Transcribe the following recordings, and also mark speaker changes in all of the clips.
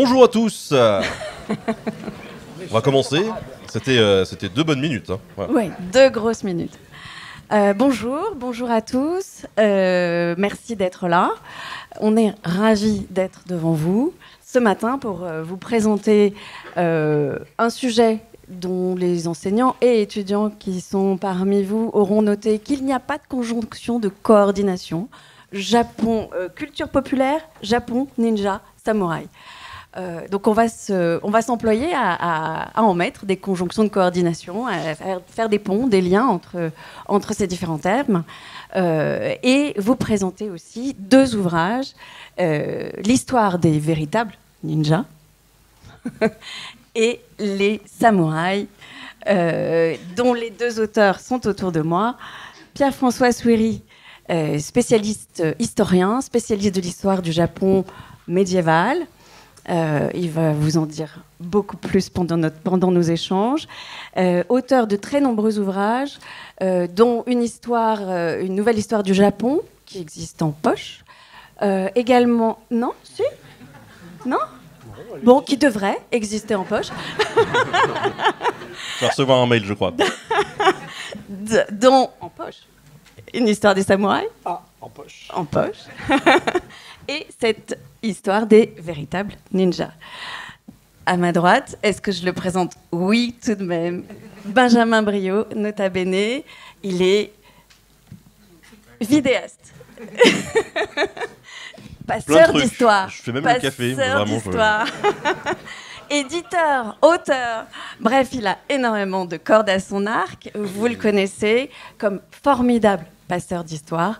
Speaker 1: Bonjour à tous. On va commencer. C'était 2 bonnes minutes. Hein. Voilà.
Speaker 2: Oui, 2 grosses minutes. Bonjour à tous. Merci d'être là. On est ravis d'être devant vous ce matin pour vous présenter un sujet dont les enseignants et étudiants qui sont parmi vous auront noté qu'il n'y a pas de conjonction de coordination. Japon, culture populaire, Japon, ninja, samouraï. Donc on va s'employer à en mettre des conjonctions de coordination, à faire des ponts, des liens entre ces différents termes, et vous présenter aussi 2 ouvrages, l'histoire des véritables ninjas et les samouraïs, dont les 2 auteurs sont autour de moi. Pierre-François Souiri, spécialiste historien, spécialiste de l'histoire du Japon médiéval. Il va vous en dire beaucoup plus pendant nos échanges. Auteur de très nombreux ouvrages, dont une nouvelle histoire du Japon, qui existe en poche. Également... Non ? Si ? Non ? Bon, qui devrait exister en poche.
Speaker 1: Je vais recevoir un mail, je crois.
Speaker 2: Dont en poche. Une histoire des samouraïs.
Speaker 3: Ah, en poche.
Speaker 2: En poche. Et cette histoire des véritables ninjas. À ma droite, est-ce que je le présente ? Oui, tout de même. Benjamin Briot, nota bene. Il est vidéaste. Passeur d'histoire.
Speaker 1: Je fais même le café.
Speaker 2: Passeur d'histoire. Éditeur, auteur. Bref, il a énormément de cordes à son arc. Vous le connaissez comme formidable passeur d'histoire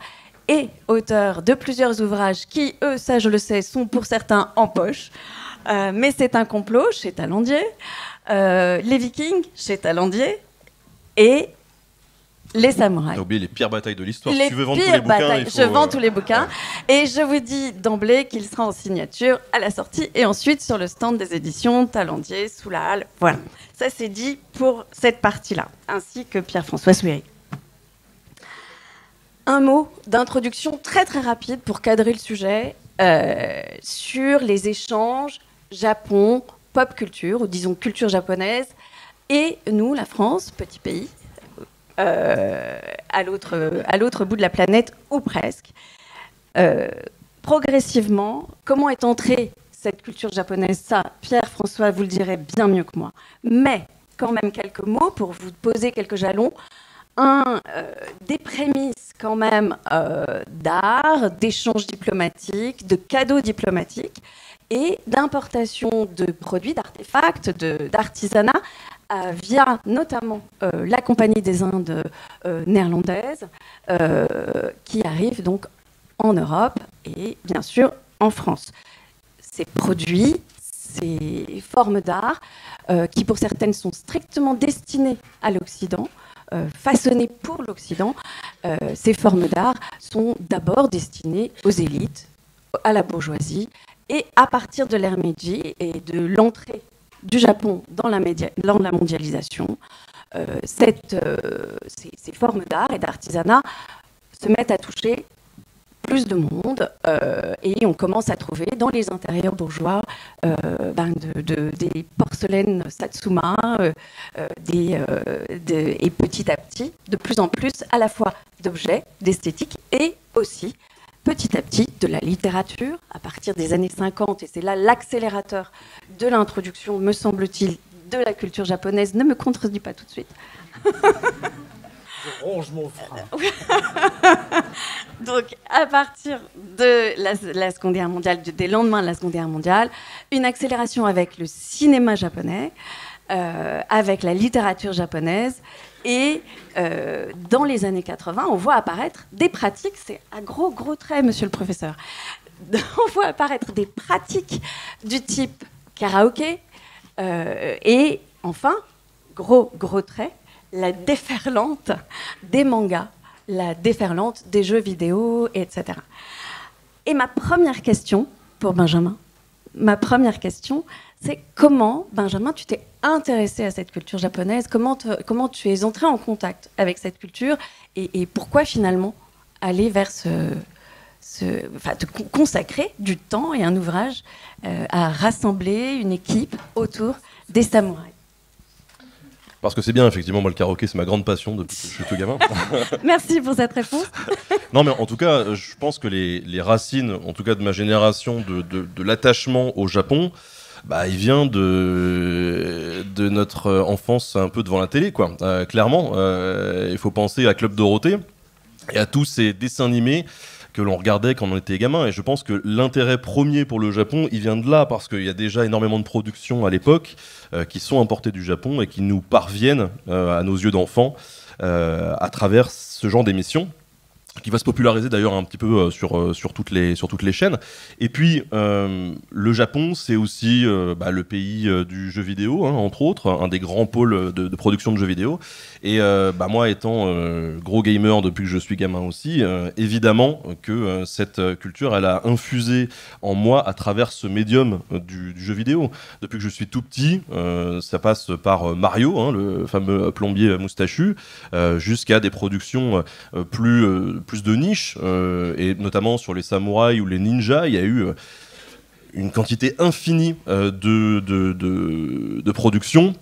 Speaker 2: et auteur de plusieurs ouvrages qui, eux, ça je le sais, sont pour certains en poche. Mais c'est un complot chez Talandier. Les Vikings chez Talandier. Et les samouraïs.
Speaker 1: T'as oublié les pires batailles de l'histoire.
Speaker 2: Les
Speaker 1: si tu veux vendre tous les bouquins, il faut...
Speaker 2: Je vends tous les bouquins. Et je vous dis d'emblée qu'il sera en signature à la sortie et ensuite sur le stand des éditions Talandier, sous la halle. Voilà. Ça, c'est dit pour cette partie-là, ainsi que Pierre-François Souiri. Un mot d'introduction très très rapide pour cadrer le sujet sur les échanges Japon, pop culture, ou disons culture japonaise, et nous, la France, petit pays, à l'autre bout de la planète, ou presque. Progressivement, comment est entrée cette culture japonaise ? Ça, Pierre-François vous le dirait bien mieux que moi. Mais quand même quelques mots pour vous poser quelques jalons. Des prémices quand même d'art, d'échanges diplomatiques, de cadeaux diplomatiques et d'importation de produits, d'artefacts, d'artisanat via notamment la Compagnie des Indes néerlandaise qui arrive donc en Europe et bien sûr en France. Ces produits, ces formes d'art qui pour certaines sont strictement destinées à l'Occident, façonnées pour l'Occident, ces formes d'art sont d'abord destinées aux élites, à la bourgeoisie, et à partir de l'ère Meiji et de l'entrée du Japon dans la mondialisation, ces formes d'art et d'artisanat se mettent à toucher plus de monde et on commence à trouver dans les intérieurs bourgeois des porcelaines Satsuma et petit à petit, de plus en plus à la fois d'objets, d'esthétique et aussi petit à petit de la littérature à partir des années 50 et c'est là l'accélérateur de l'introduction, me semble-t-il, de la culture japonaise. Ne me contredis pas tout de suite.
Speaker 3: Je ronge mon frein.
Speaker 2: Donc, à partir de la Seconde Guerre mondiale, des lendemains de la Seconde Guerre mondiale, une accélération avec le cinéma japonais, avec la littérature japonaise, et dans les années 80, on voit apparaître des pratiques, c'est à gros traits, monsieur le professeur, on voit apparaître des pratiques du type karaoké, et enfin, gros traits, la déferlante des mangas, la déferlante des jeux vidéo, etc. Et ma première question pour Benjamin, c'est comment, Benjamin, tu t'es intéressé à cette culture japonaise, comment tu es entré en contact avec cette culture et pourquoi finalement aller vers consacrer du temps et un ouvrage à rassembler une équipe autour des samouraïs.
Speaker 1: Parce que c'est bien, effectivement, moi le karaoké c'est ma grande passion depuis que je suis tout gamin.
Speaker 2: Merci pour cette réponse.
Speaker 1: Non mais en tout cas, je pense que les racines, en tout cas de ma génération, de l'attachement au Japon, bah, il vient de notre enfance un peu devant la télé, quoi. Clairement, il faut penser à Club Dorothée et à tous ces dessins animés que l'on regardait quand on était gamin. Et je pense que l'intérêt premier pour le Japon, il vient de là, parce qu'il y a déjà énormément de productions à l'époque qui sont importées du Japon et qui nous parviennent à nos yeux d'enfants à travers ce genre d'émissions, qui va se populariser d'ailleurs un petit peu sur toutes les chaînes. Et puis, le Japon, c'est aussi le pays du jeu vidéo, hein, entre autres, un des grands pôles de production de jeux vidéo. Et moi, étant gros gamer depuis que je suis gamin aussi, évidemment que cette culture, elle a infusé en moi à travers ce médium du jeu vidéo. Depuis que je suis tout petit, ça passe par Mario, hein, le fameux plombier moustachu, jusqu'à des productions plus de niche, et notamment sur les samouraïs ou les ninjas, il y a eu une quantité infinie de productions.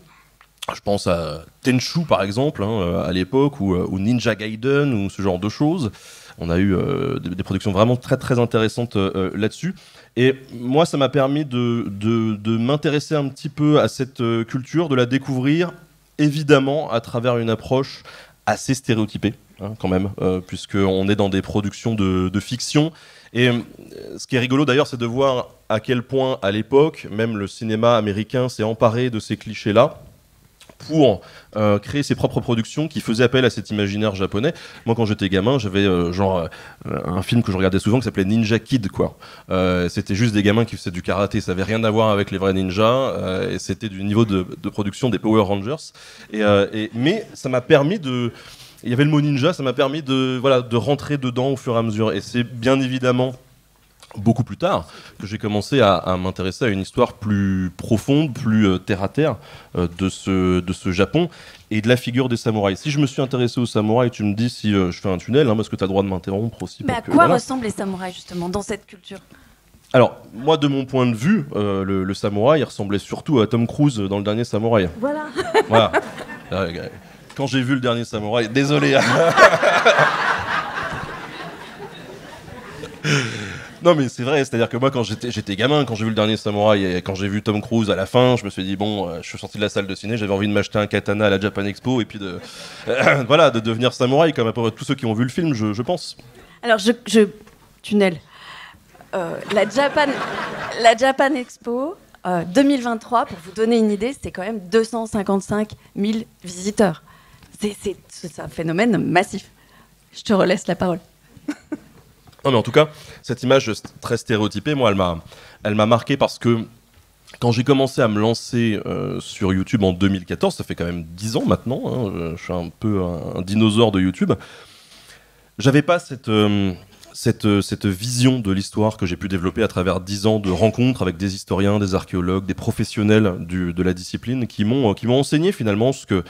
Speaker 1: Je pense à Tenchu par exemple, hein, à l'époque, ou Ninja Gaiden, ou ce genre de choses. On a eu des productions vraiment très très intéressantes là-dessus. Et moi, ça m'a permis de m'intéresser un petit peu à cette culture, de la découvrir, évidemment, à travers une approche assez stéréotypée, hein, quand même, puisqu'on est dans des productions de fiction. Et ce qui est rigolo d'ailleurs, c'est de voir à quel point, à l'époque, même le cinéma américain s'est emparé de ces clichés-là pour créer ses propres productions qui faisaient appel à cet imaginaire japonais. Moi, quand j'étais gamin, j'avais un film que je regardais souvent qui s'appelait Ninja Kid, quoi. C'était juste des gamins qui faisaient du karaté, ça avait rien à voir avec les vrais ninjas, et c'était du niveau de production des Power Rangers. Mais ça m'a permis de... Il y avait le mot ninja, ça m'a permis de rentrer dedans au fur et à mesure. Et c'est bien évidemment beaucoup plus tard que j'ai commencé à m'intéresser à une histoire plus profonde, plus terre-à-terre de ce Japon et de la figure des samouraïs. Si je me suis intéressé aux samouraïs, tu me dis si je fais un tunnel, hein, parce que tu as le droit de m'interrompre aussi.
Speaker 2: Mais à quoi ressemblent les samouraïs justement dans cette culture ?
Speaker 1: Alors, moi, de mon point de vue, le samouraï ressemblait surtout à Tom Cruise dans le dernier Samouraï.
Speaker 2: Voilà.
Speaker 1: Voilà. Quand j'ai vu le dernier Samouraï, désolé. Non mais c'est vrai, c'est-à-dire que moi quand j'étais gamin, quand j'ai vu le dernier Samouraï et quand j'ai vu Tom Cruise à la fin, je me suis dit bon, je suis sorti de la salle de ciné, j'avais envie de m'acheter un katana à la Japan Expo et puis de devenir samouraï comme à peu près tous ceux qui ont vu le film, je pense.
Speaker 2: Alors tunnel. La Japan Expo 2023, pour vous donner une idée, c'est quand même 255 000 visiteurs. C'est un phénomène massif. Je te relaisse la parole.
Speaker 1: Non mais en tout cas, cette image très stéréotypée, moi, elle m'a marqué parce que quand j'ai commencé à me lancer sur YouTube en 2014, ça fait quand même 10 ans maintenant, hein, je suis un peu un dinosaure de YouTube, j'avais pas cette vision de l'histoire que j'ai pu développer à travers 10 ans de rencontres avec des historiens, des archéologues, des professionnels de la discipline qui m'ont enseigné finalement ce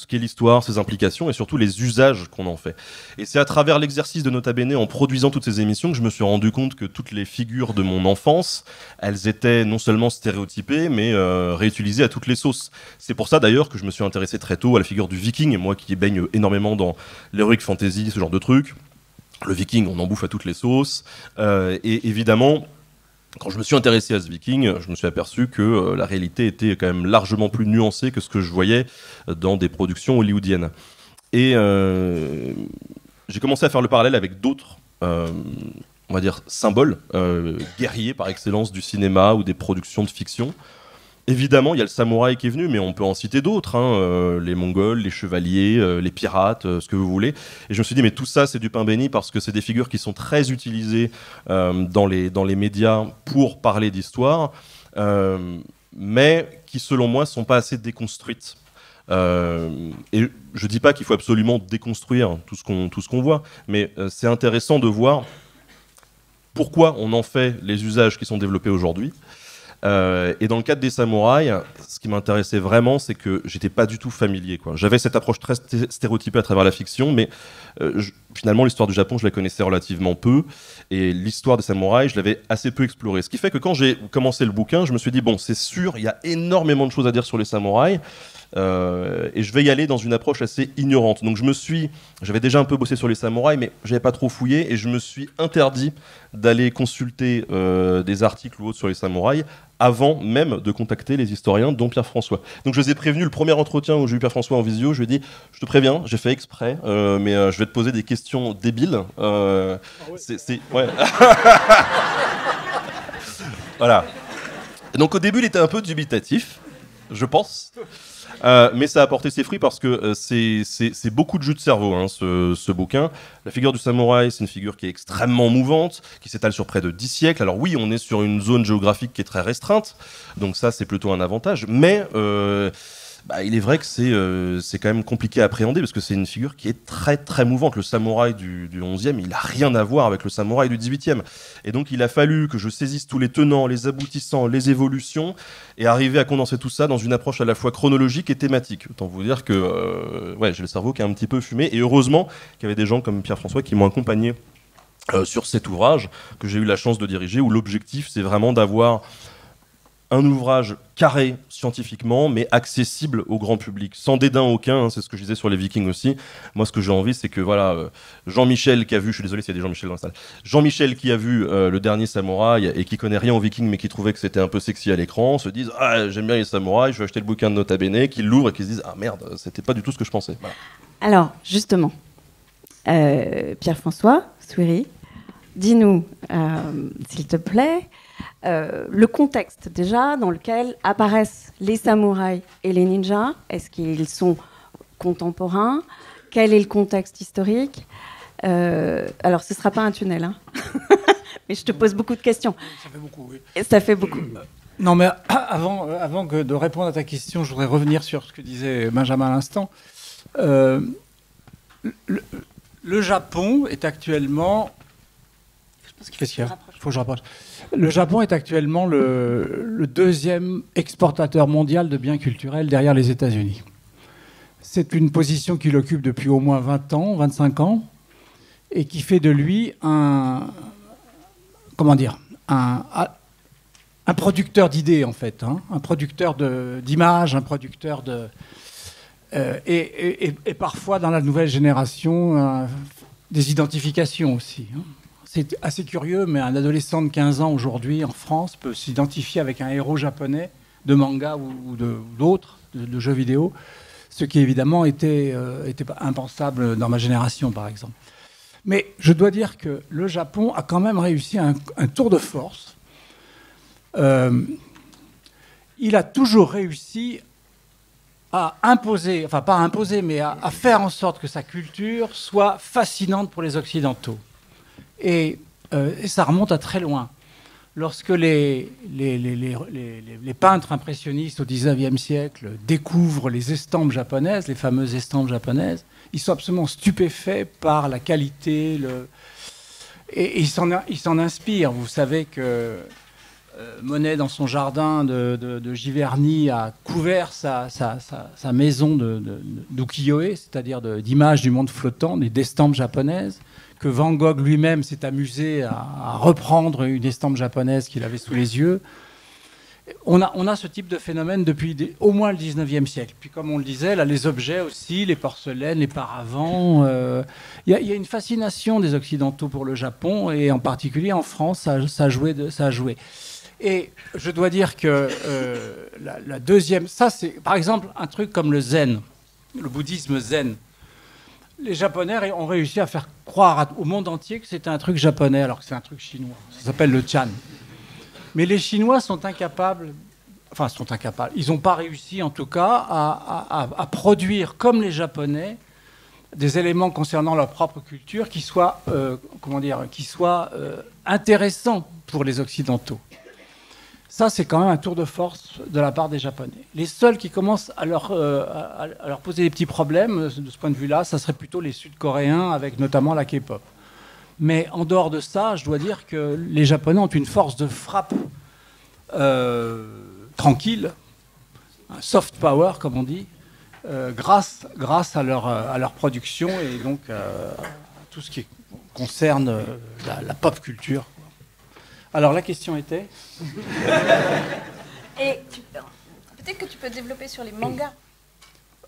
Speaker 1: qu'est l'histoire, ses implications et surtout les usages qu'on en fait. Et c'est à travers l'exercice de Nota Bene, en produisant toutes ces émissions, que je me suis rendu compte que toutes les figures de mon enfance, elles étaient non seulement stéréotypées, mais réutilisées à toutes les sauces. C'est pour ça d'ailleurs que je me suis intéressé très tôt à la figure du viking, moi qui baigne énormément dans l'heroic fantasy, ce genre de trucs. Le viking, on en bouffe à toutes les sauces. Et évidemment, quand je me suis intéressé à ce viking, je me suis aperçu que la réalité était quand même largement plus nuancée que ce que je voyais dans des productions hollywoodiennes. Et j'ai commencé à faire le parallèle avec d'autres, on va dire, symboles guerriers par excellence du cinéma ou des productions de fiction. Évidemment, il y a le samouraï qui est venu, mais on peut en citer d'autres, hein, les Mongols, les chevaliers, les pirates, ce que vous voulez. Et je me suis dit, mais tout ça, c'est du pain béni parce que c'est des figures qui sont très utilisées dans les médias pour parler d'histoire, mais qui, selon moi, ne sont pas assez déconstruites. Et je dis pas qu'il faut absolument déconstruire tout ce qu'on voit, mais c'est intéressant de voir pourquoi on en fait les usages qui sont développés aujourd'hui. Et dans le cadre des samouraïs, ce qui m'intéressait vraiment, c'est que j'étais pas du tout familier, quoi. J'avais cette approche très stéréotypée à travers la fiction, mais finalement, l'histoire du Japon, je la connaissais relativement peu. Et l'histoire des samouraïs, je l'avais assez peu explorée. Ce qui fait que quand j'ai commencé le bouquin, je me suis dit, bon, c'est sûr, il y a énormément de choses à dire sur les samouraïs. Et je vais y aller dans une approche assez ignorante. Donc j'avais déjà un peu bossé sur les samouraïs, mais j'avais pas trop fouillé et je me suis interdit d'aller consulter des articles ou autres sur les samouraïs avant même de contacter les historiens, dont Pierre François. Donc je les ai prévenus, le premier entretien où j'ai eu Pierre François en visio, je lui ai dit, je te préviens, j'ai fait exprès, mais je vais te poser des questions débiles. Ouais. Voilà. Et donc au début, il était un peu dubitatif, je pense. Mais ça a porté ses fruits parce que c'est beaucoup de jus de cerveau, hein, ce bouquin. La figure du samouraï, c'est une figure qui est extrêmement mouvante, qui s'étale sur près de 10 siècles. Alors oui, on est sur une zone géographique qui est très restreinte, donc ça c'est plutôt un avantage. Mais il est vrai que c'est quand même compliqué à appréhender parce que c'est une figure qui est très très mouvante. Le samouraï du 11e, il n'a rien à voir avec le samouraï du 18e. Et donc il a fallu que je saisisse tous les tenants, les aboutissants, les évolutions et arriver à condenser tout ça dans une approche à la fois chronologique et thématique. Autant vous dire que j'ai le cerveau qui a un petit peu fumé. Et heureusement qu'il y avait des gens comme Pierre François qui m'ont accompagné sur cet ouvrage que j'ai eu la chance de diriger, où l'objectif c'est vraiment d'avoir un ouvrage carré scientifiquement, mais accessible au grand public, sans dédain aucun, hein, c'est ce que je disais sur les Vikings aussi. Moi, ce que j'ai envie, c'est que Jean-Michel qui a vu, je suis désolé s'il y a des Jean-Michel dans la salle, Jean-Michel qui a vu le dernier samouraï et qui connaît rien aux Vikings, mais qui trouvait que c'était un peu sexy à l'écran, se dise « Ah, j'aime bien les samouraïs, je vais acheter le bouquin de Nota Bene », qu'il l'ouvre et qu'il se dise « Ah merde, c'était pas du tout ce que je pensais. » Voilà.
Speaker 2: Alors, justement, Pierre-François Souiri, dis-nous, s'il te plaît, le contexte déjà dans lequel apparaissent les samouraïs et les ninjas. Est-ce qu'ils sont contemporains? Quel est le contexte historique? Alors, ce ne sera pas un tunnel, hein. Mais je te pose beaucoup de questions.
Speaker 3: Ça fait beaucoup, oui.
Speaker 2: Et ça fait beaucoup.
Speaker 3: Non, mais avant de répondre à ta question, je voudrais revenir sur ce que disait Benjamin à l'instant. Le Japon est actuellement... Qu'est-ce qu'il y a ? Il faut que je rapproche. Le Japon est actuellement le deuxième exportateur mondial de biens culturels derrière les États-Unis. C'est une position qu'il occupe depuis au moins 20 ans, 25 ans, et qui fait de lui un producteur d'idées, en fait, hein, un producteur d'images, un producteur de... et parfois, dans la nouvelle génération, des identifications aussi, hein. C'est assez curieux, mais un adolescent de 15 ans aujourd'hui en France peut s'identifier avec un héros japonais de manga ou d'autres, de jeux vidéo, ce qui évidemment était impensable dans ma génération, par exemple. Mais je dois dire que le Japon a quand même réussi un tour de force. Il a toujours réussi à imposer, enfin pas à imposer, mais à faire en sorte que sa culture soit fascinante pour les Occidentaux. Et ça remonte à très loin. Lorsque les peintres impressionnistes au XIXe siècle découvrent les estampes japonaises, les fameuses estampes japonaises, ils sont absolument stupéfaits par la qualité. Et ils s'en inspirent. Vous savez que Monet, dans son jardin de Giverny, a couvert sa maison d'ukiyo-e, c'est-à-dire d'images du monde flottant, d'estampes japonaises, que Van Gogh lui-même s'est amusé à reprendre une estampe japonaise qu'il avait sous les yeux. On a ce type de phénomène depuis au moins le 19e siècle. Puis comme on le disait, là, les objets aussi, les porcelaines, les paravents. Il y a une fascination des Occidentaux pour le Japon, et en particulier en France, ça a joué. Et je dois dire que la deuxième... Ça, c'est par exemple un truc comme le zen, le bouddhisme zen. Les Japonais ont réussi à faire croire au monde entier que c'était un truc japonais, alors que c'est un truc chinois. Ça s'appelle le Chan. Mais les Chinois sont incapables, ils n'ont pas réussi en tout cas à produire comme les Japonais des éléments concernant leur propre culture qui soient, intéressants pour les Occidentaux. Ça, c'est quand même un tour de force de la part des Japonais. Les seuls qui commencent à leur poser des petits problèmes de ce point de vue-là, ça serait plutôt les Sud-Coréens, avec notamment la K-pop. Mais en dehors de ça, je dois dire que les Japonais ont une force de frappe tranquille, un soft power comme on dit, grâce à leur production et donc à tout ce qui concerne la pop culture. Alors la question était
Speaker 4: Et peut-être que tu peux développer sur les mangas.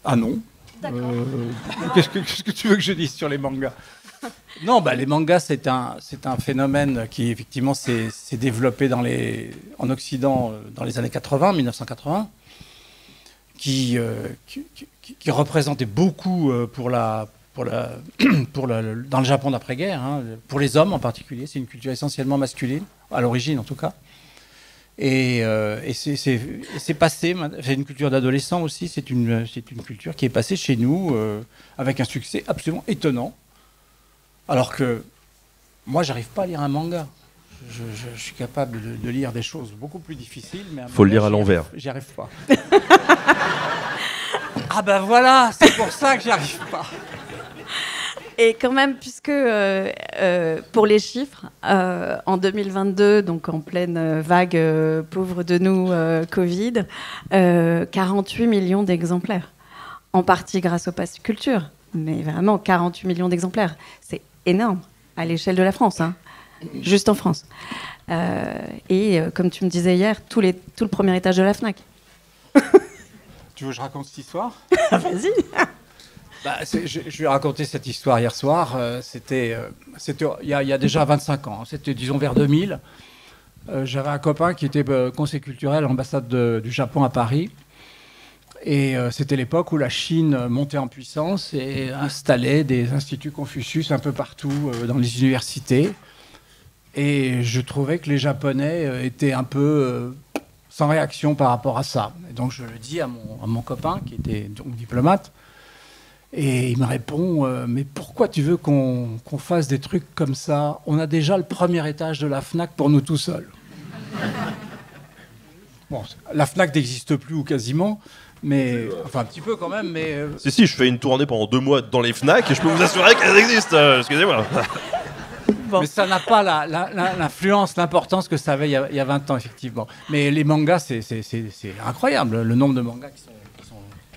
Speaker 3: Ah non.
Speaker 4: D'accord.
Speaker 3: Qu'est-ce que tu veux que je dise sur les mangas? Non, les mangas, c'est un phénomène qui, effectivement, s'est développé en Occident dans les années 80, 1980, qui représentait beaucoup dans le Japon d'après-guerre, hein, pour les hommes en particulier. C'est une culture essentiellement masculine, à l'origine en tout cas. Et c'est passé, c'est une culture d'adolescent aussi, c'est une culture qui est passée chez nous avec un succès absolument étonnant. Alors que moi, j'arrive pas à lire un manga. Je suis capable de lire des choses beaucoup plus difficiles. Mais
Speaker 1: faut le lire à l'envers.
Speaker 3: J'y arrive pas. Ah ben voilà, c'est pour ça que j'y arrive pas.
Speaker 2: Et quand même, puisque pour les chiffres, en 2022, donc en pleine vague pauvre de nous Covid, 48 millions d'exemplaires. En partie grâce au Pass Culture, mais vraiment 48 millions d'exemplaires. C'est énorme à l'échelle de la France, hein, juste en France. Et comme tu me disais hier, tout le premier étage de la FNAC.
Speaker 3: Tu veux que je raconte cette histoire?
Speaker 2: Vas-y.
Speaker 3: Je lui ai raconté cette histoire hier soir. C'était il y a déjà 25 ans. C'était, disons, vers 2000. J'avais un copain qui était conseiller culturel à l'ambassade du Japon à Paris. Et c'était l'époque où la Chine montait en puissance et installait des instituts Confucius un peu partout dans les universités. Et je trouvais que les Japonais étaient un peu sans réaction par rapport à ça. Et donc je le dis à mon copain, qui était donc diplomate. Et il me répond mais pourquoi tu veux qu'on fasse des trucs comme ça? On a déjà le premier étage de la FNAC pour nous tout seuls. Bon, la FNAC n'existe plus ou quasiment, mais enfin un petit peu quand même. Mais
Speaker 1: Si, je fais une tournée pendant 2 mois dans les FNAC et je peux vous assurer qu'elles existent. Excusez-moi.
Speaker 2: Bon.
Speaker 3: Mais ça n'a pas l'influence, l'importance que ça avait il y a 20 ans, effectivement. Mais les mangas, c'est incroyable, le nombre de mangas qui sont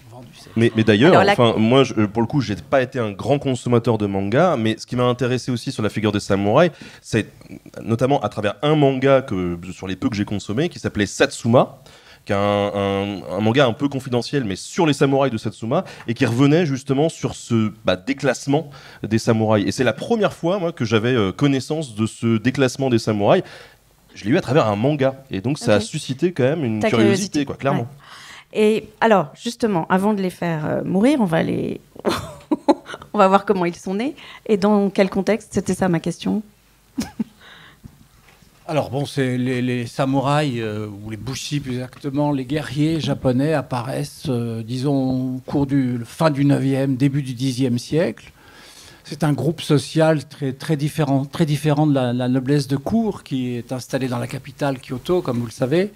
Speaker 3: vendus.
Speaker 1: Mais d'ailleurs,
Speaker 2: Alors,
Speaker 1: moi, pour le coup, j'ai pas été un grand consommateur de manga, mais ce qui m'a intéressé aussi sur la figure des samouraïs, c'est notamment à travers un manga sur les peu que j'ai consommé, qui s'appelait Satsuma, qui est un manga un peu confidentiel, mais sur les samouraïs de Satsuma, et qui revenait justement sur ce déclassement des samouraïs. Et c'est la première fois, moi, que j'avais connaissance de ce déclassement des samouraïs. Je l'ai eu à travers un manga, et donc ça a suscité quand même une curiosité, quoi, clairement.
Speaker 2: Ouais. Et alors, justement, avant de les faire mourir, on va voir comment ils sont nés et dans quel contexte. C'était ça ma question.
Speaker 3: Alors bon, c'est les samouraïs, ou les bushi plus exactement, les guerriers japonais apparaissent, disons, au cours fin du 9e, début du 10e siècle. C'est un groupe social très différent de la noblesse de cour qui est installée dans la capitale, Kyoto, comme vous le savez,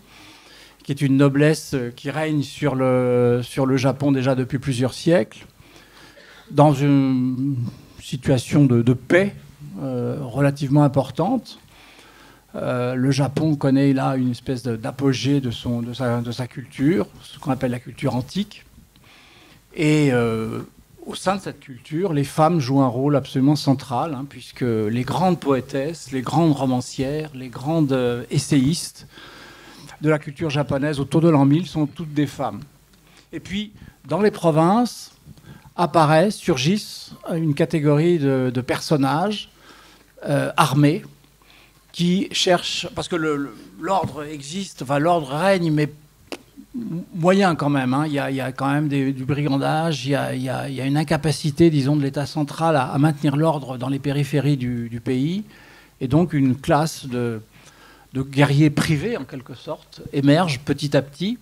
Speaker 3: qui est une noblesse qui règne sur le Japon déjà depuis plusieurs siècles, dans une situation de paix relativement importante. Le Japon connaît là une espèce d'apogée de sa culture, ce qu'on appelle la culture antique. Et au sein de cette culture, les femmes jouent un rôle absolument central, hein, puisque les grandes poétesses, les grandes romancières, les grandes essayistes de la culture japonaise autour de l'an 1000 sont toutes des femmes. Et puis, dans les provinces, surgissent une catégorie de personnages armés, qui cherchent, parce que l'ordre existe, enfin l'ordre règne, mais moyen quand même. Hein. Il y a quand même du brigandage, il y a une incapacité, disons, de l'État central à maintenir l'ordre dans les périphéries du pays. Et donc une classe de guerriers privés, en quelque sorte, émerge petit à petit,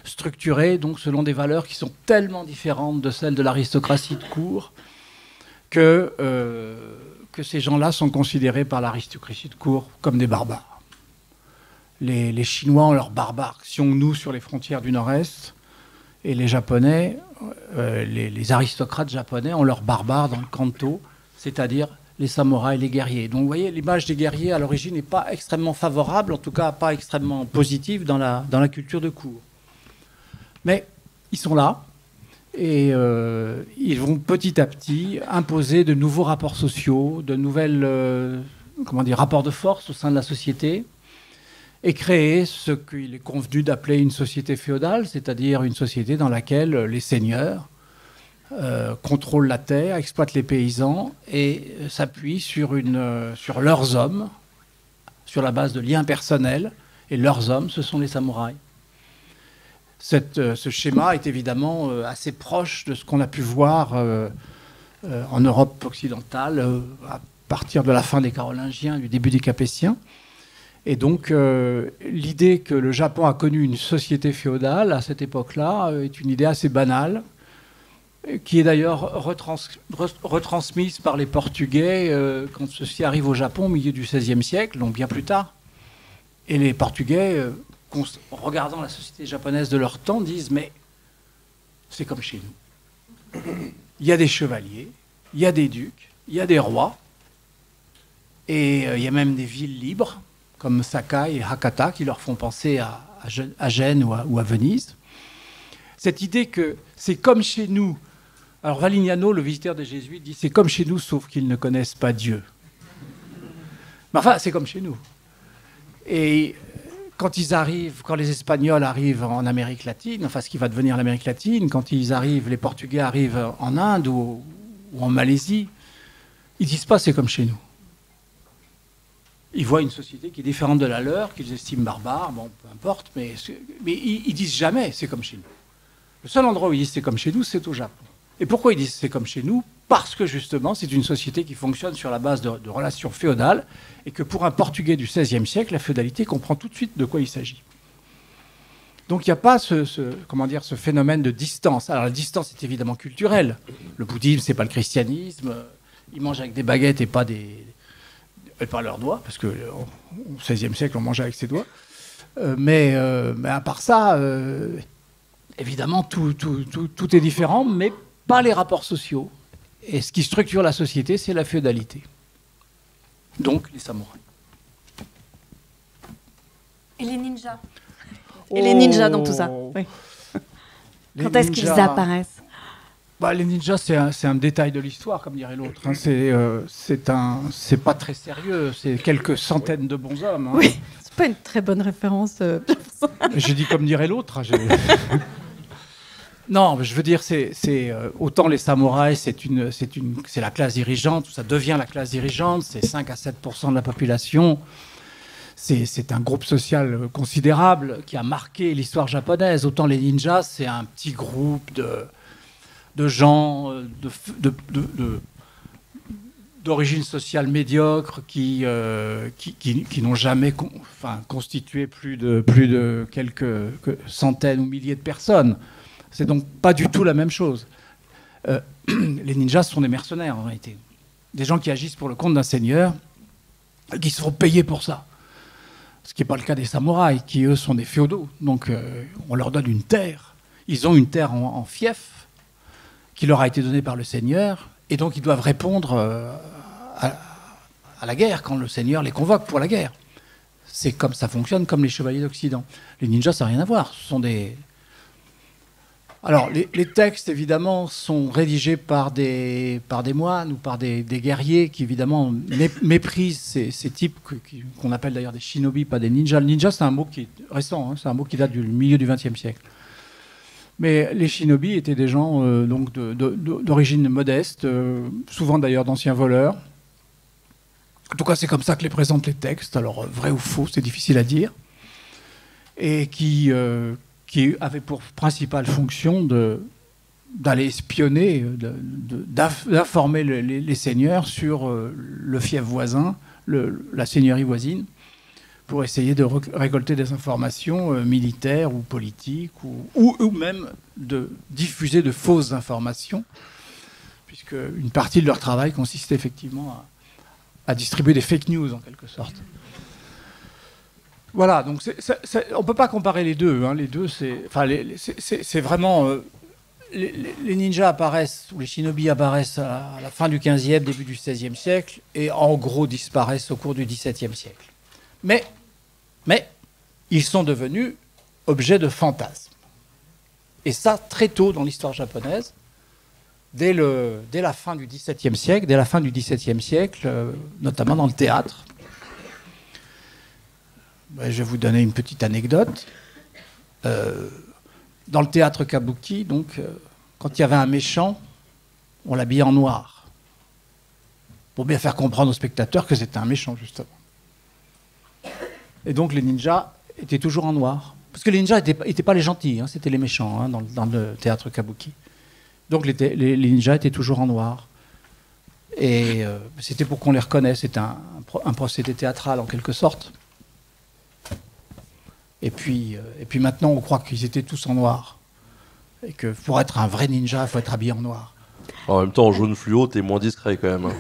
Speaker 3: structurée donc selon des valeurs qui sont tellement différentes de celles de l'aristocratie de cour que ces gens-là sont considérés par l'aristocratie de cour comme des barbares. Les Chinois ont leur barbarisation, nous, sur les frontières du Nord-Est, et les Japonais, les aristocrates japonais ont leur barbare dans le Kanto, c'est-à-dire les samouraïs, les guerriers. Donc vous voyez, l'image des guerriers à l'origine n'est pas extrêmement favorable, en tout cas pas extrêmement positive dans la culture de cour. Mais ils sont là et ils vont petit à petit imposer de nouveaux rapports sociaux, de nouvelles rapports de force au sein de la société et créer ce qu'il est convenu d'appeler une société féodale, c'est-à-dire une société dans laquelle les seigneurs contrôlent la terre, exploitent les paysans et s'appuient sur leurs hommes, sur la base de liens personnels. Et leurs hommes, ce sont les samouraïs. Ce schéma est évidemment assez proche de ce qu'on a pu voir en Europe occidentale à partir de la fin des Carolingiens, du début des Capétiens. Et donc, l'idée que le Japon a connu une société féodale à cette époque-là est une idée assez banale, qui est d'ailleurs retransmise par les Portugais quand ceux-ci arrivent au Japon au milieu du XVIe siècle, donc bien plus tard. Et les Portugais, regardant la société japonaise de leur temps, disent « mais c'est comme chez nous. Il y a des chevaliers, il y a des ducs, il y a des rois, et il y a même des villes libres, comme Sakai et Hakata, qui leur font penser à Gênes ou à Venise. Cette idée que c'est comme chez nous. Alors Valignano, le visiteur des Jésuites, dit c'est comme chez nous, sauf qu'ils ne connaissent pas Dieu. Mais enfin, c'est comme chez nous. Et quand les Espagnols arrivent en Amérique latine, enfin ce qui va devenir l'Amérique latine, quand les Portugais arrivent en Inde ou en Malaisie, ils disent pas c'est comme chez nous. Ils voient une société qui est différente de la leur, qu'ils estiment barbare, bon, peu importe, mais ils disent jamais c'est comme chez nous. Le seul endroit où ils disent c'est comme chez nous, c'est au Japon. Et pourquoi ils disent c'est comme chez nous? Parce que justement, c'est une société qui fonctionne sur la base de relations féodales, et que pour un Portugais du XVIe siècle, la féodalité comprend tout de suite de quoi il s'agit. Donc il n'y a pas ce phénomène de distance. Alors la distance est évidemment culturelle. Le bouddhisme, c'est pas le christianisme. Ils mangent avec des baguettes et pas leurs doigts, parce qu'au XVIe siècle, on mangeait avec ses doigts. Mais à part ça, évidemment, tout est différent, mais pas les rapports sociaux. Et ce qui structure la société, c'est la féodalité. Donc, les samouraïs.
Speaker 2: Et les ninjas. Et les ninjas dans tout ça. Oui. Quand est-ce qu'ils apparaissent?
Speaker 3: Les ninjas, c'est un détail de l'histoire, comme dirait l'autre. Hein. C'est pas très sérieux. C'est quelques centaines de bons hommes. Hein.
Speaker 2: Oui, c'est pas une très bonne référence.
Speaker 3: J'ai dit comme dirait l'autre. Non, je veux dire, autant les samouraïs, c'est la classe dirigeante, ça devient la classe dirigeante, c'est 5 à 7% de la population. C'est un groupe social considérable qui a marqué l'histoire japonaise. Autant les ninjas, c'est un petit groupe de gens d'origine sociale médiocre qui n'ont jamais constitué plus de quelques centaines ou milliers de personnes. C'est donc pas du tout la même chose. Les ninjas sont des mercenaires en réalité. Des gens qui agissent pour le compte d'un seigneur et qui seront payés pour ça. Ce qui n'est pas le cas des samouraïs, qui eux sont des féodaux. Donc on leur donne une terre. Ils ont une terre en fief qui leur a été donnée par le seigneur, et donc ils doivent répondre à la guerre quand le seigneur les convoque pour la guerre. C'est comme ça fonctionne, comme les chevaliers d'Occident. Les ninjas, ça n'a rien à voir. Ce sont des... Alors, les textes, évidemment, sont rédigés par des moines ou par des guerriers qui, évidemment, méprisent ces types qu'on appelle d'ailleurs des shinobi, pas des ninjas. Le ninja, c'est un mot qui est récent, hein, c'est un mot qui date du milieu du XXe siècle. Mais les shinobi étaient des gens donc d'origine modeste, souvent d'ailleurs d'anciens voleurs. En tout cas, c'est comme ça que les présentent les textes. Alors, vrai ou faux, c'est difficile à dire. Et qui avait pour principale fonction d'aller espionner, d'informer les seigneurs sur le fief voisin, la seigneurie voisine, pour essayer de récolter des informations militaires ou politiques, ou même de diffuser de fausses informations, puisque une partie de leur travail consistait effectivement à distribuer des fake news, en quelque sorte. Voilà, donc on ne peut pas comparer les deux. Hein. Les deux, c'est vraiment... les ninjas apparaissent, ou les shinobi apparaissent à la fin du 15e, début du 16e siècle, et en gros disparaissent au cours du 17e siècle. Mais ils sont devenus objets de fantasme. Et ça, très tôt dans l'histoire japonaise, dès la fin du XVIIe siècle, notamment dans le théâtre. Je vais vous donner une petite anecdote. Dans le théâtre kabuki, donc, quand il y avait un méchant, on l'habillait en noir. Pour bien faire comprendre aux spectateurs que c'était un méchant, justement. Et donc les ninjas étaient toujours en noir. Parce que les ninjas n'étaient pas les gentils, hein, c'était les méchants hein, dans le théâtre kabuki. Donc les ninjas étaient toujours en noir. Et c'était pour qu'on les reconnaisse. C'était un procédé théâtral en quelque sorte. Et puis maintenant, on croit qu'ils étaient tous en noir. Et que pour être un vrai ninja, il faut être habillé en noir.
Speaker 1: En même temps, en jaune fluo, t'es moins discret quand même.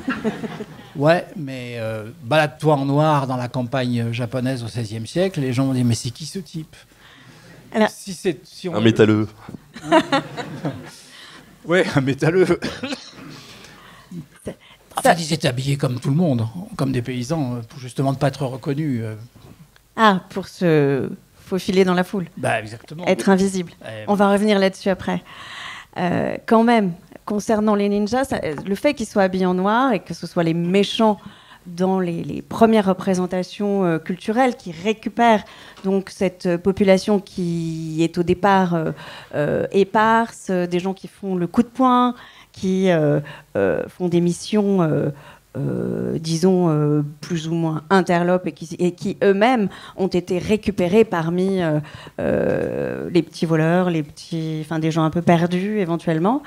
Speaker 3: Ouais, mais balade-toi en noir dans la campagne japonaise au XVIe siècle, les gens vont dire mais c'est qui ce type?
Speaker 2: Alors,
Speaker 1: Un métalleux.
Speaker 3: Ouais, un métalleux. Enfin, ils étaient habillés comme tout le monde, comme des paysans, pour justement ne pas être reconnus.
Speaker 2: Ah, pour se faufiler dans la foule.
Speaker 3: Bah, exactement.
Speaker 2: Être invisible. On va revenir là-dessus après. Quand même, concernant les ninjas, le fait qu'ils soient habillés en noir et que ce soit les méchants dans les premières représentations culturelles qui récupèrent donc cette population qui est au départ éparse, des gens qui font le coup de poing, qui font des missions disons plus ou moins interlopes et qui eux-mêmes ont été récupérés parmi les petits voleurs, des gens un peu perdus éventuellement.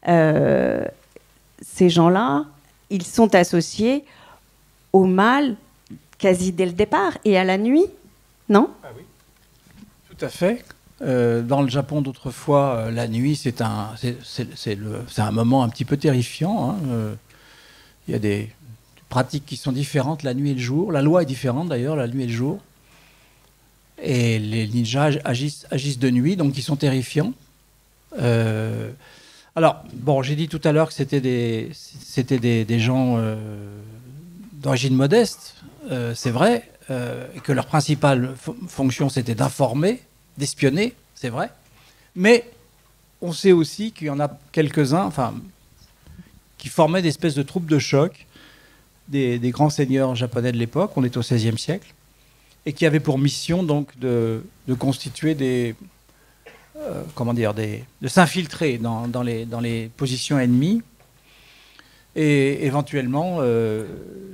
Speaker 2: Ces gens-là, ils sont associés au mal quasi dès le départ et à la nuit, non?
Speaker 3: Ah oui, tout à fait. Dans le Japon d'autrefois, la nuit, c'est un moment un petit peu terrifiant. Hein. Il y a des pratiques qui sont différentes la nuit et le jour. La loi est différente d'ailleurs, la nuit et le jour. Et les ninjas agissent de nuit, donc ils sont terrifiants. Alors, bon, j'ai dit tout à l'heure que c'était des gens d'origine modeste, c'est vrai, et que leur principale fonction, c'était d'informer, d'espionner, c'est vrai. Mais on sait aussi qu'il y en a quelques-uns, qui formaient des espèces de troupes de choc, des grands seigneurs japonais de l'époque, on est au XVIe siècle, et qui avaient pour mission donc de constituer de s'infiltrer dans les positions ennemies et éventuellement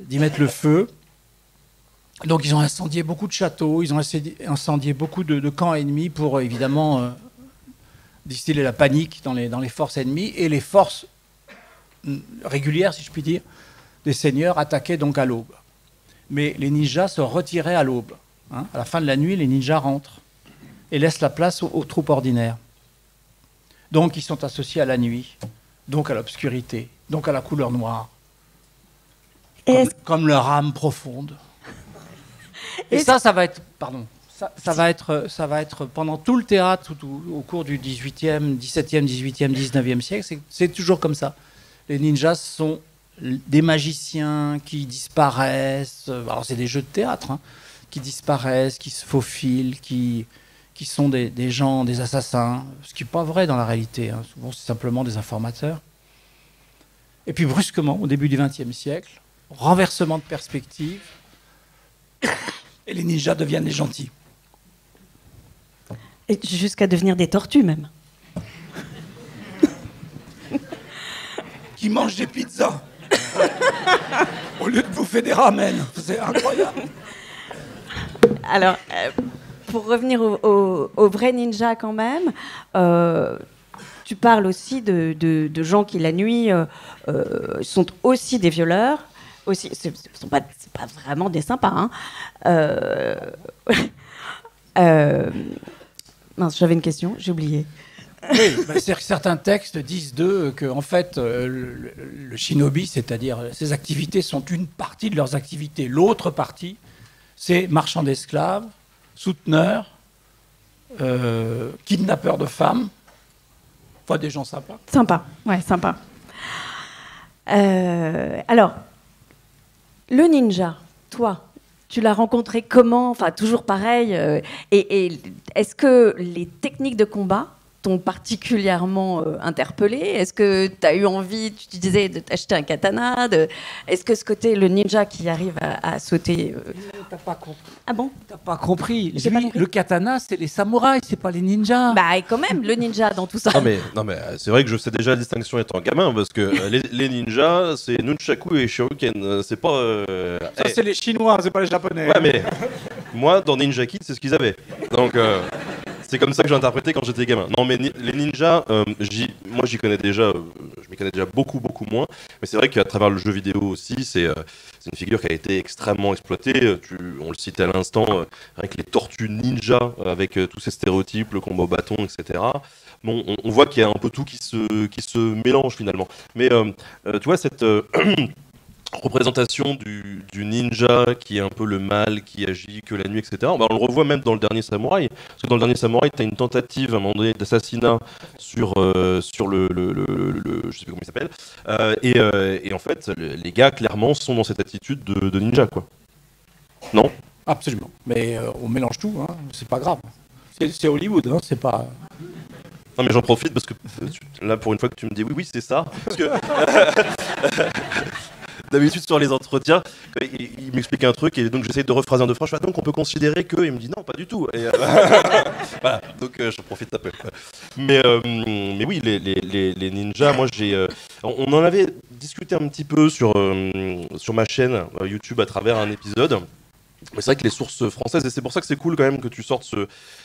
Speaker 3: d'y mettre le feu. Donc ils ont incendié beaucoup de châteaux, ils ont incendié beaucoup de camps ennemis pour évidemment distiller la panique dans les forces ennemies, et les forces régulières, si je puis dire, des seigneurs attaquaient donc à l'aube. Mais les ninjas se retiraient à l'aube. Hein. À la fin de la nuit, les ninjas rentrent et laissent la place aux troupes ordinaires. Donc ils sont associés à la nuit, donc à l'obscurité, donc à la couleur noire, comme leur âme profonde. Et ça va être, pardon, ça va être pendant tout le théâtre, au cours du 18e, 17e, 18e, 19e siècle, c'est toujours comme ça. Les ninjas sont des magiciens qui disparaissent, alors c'est des jeux de théâtre, hein, qui disparaissent, qui se faufilent, qui sont des gens, des assassins, ce qui n'est pas vrai dans la réalité, hein. Souvent c'est simplement des informateurs. Et puis brusquement, au début du XXe siècle, renversement de perspective, et les ninjas deviennent des gentils.
Speaker 2: Et jusqu'à devenir des tortues même.
Speaker 3: Qui mangent des pizzas au lieu de bouffer des ramen. C'est incroyable.
Speaker 2: Alors, pour revenir au vrai ninja quand même, tu parles aussi de gens qui la nuit sont aussi des violeurs. Aussi, c'est pas vraiment des sympas. Hein. Mince, j'avais une question, j'ai oublié.
Speaker 3: Oui, c'est que certains textes disent d'eux que en fait, le shinobi, c'est-à-dire ces activités, sont une partie de leurs activités. L'autre partie, c'est marchands d'esclaves, souteneurs, kidnappeurs de femmes, Enfin, des gens sympas.
Speaker 2: Sympa, ouais, sympa. Alors, le ninja, toi, tu l'as rencontré comment? Enfin, toujours pareil. Et est-ce que les techniques de combat t'ont particulièrement interpellé? Est-ce que tu as eu envie, tu te disais, de t'acheter un katana? Est-ce que ce côté, le ninja qui arrive à sauter...
Speaker 3: T'as pas compris.
Speaker 2: Ah bon?
Speaker 3: T'as pas compris.
Speaker 2: J'ai pas compris.
Speaker 3: Le katana, c'est les samouraïs, c'est pas les ninjas.
Speaker 2: Bah, et quand même, le ninja dans tout ça.
Speaker 1: Non mais c'est vrai que je sais déjà la distinction étant gamin parce que les ninjas c'est nunchaku et shuriken, c'est pas.
Speaker 3: Ça, c'est les Chinois, c'est pas les Japonais.
Speaker 1: Ouais mais moi dans Ninja Kid c'est ce qu'ils avaient. Donc c'est comme ça que j'ai interprété quand j'étais gamin. Non mais les ninjas, moi j'y connais déjà, je m'y connais déjà beaucoup moins. Mais c'est vrai qu'à travers le jeu vidéo aussi c'est une figure qui a été extrêmement exploitée. On le citait à l'instant, avec les tortues ninja, avec tous ces stéréotypes, le combat au bâton, etc. Bon, on voit qu'il y a un peu tout qui se mélange finalement. Mais tu vois, cette représentation du ninja qui est un peu le mal, qui agit que la nuit, etc. Bah, on le revoit même dans le dernier Samouraï. Parce que dans le dernier Samouraï, tu as une tentative à un moment donné d'assassinat sur le je sais plus comment il s'appelle. Et en fait, les gars, clairement, sont dans cette attitude de ninja, quoi. Non ?
Speaker 3: Absolument. Mais on mélange tout, hein. C'est pas grave. C'est Hollywood, hein. C'est pas...
Speaker 1: Non mais j'en profite parce que là pour une fois que tu me dis oui c'est ça parce que d'habitude sur les entretiens il m'explique un truc et donc j'essaie de rephraser en deux phrases. Je fais, donc on peut considérer que il me dit non pas du tout et voilà donc j'en profite un peu. Mais oui les ninjas moi on en avait discuté un petit peu sur ma chaîne YouTube à travers un épisode. Mais c'est vrai que les sources françaises, et c'est pour ça que c'est cool quand même que tu sortes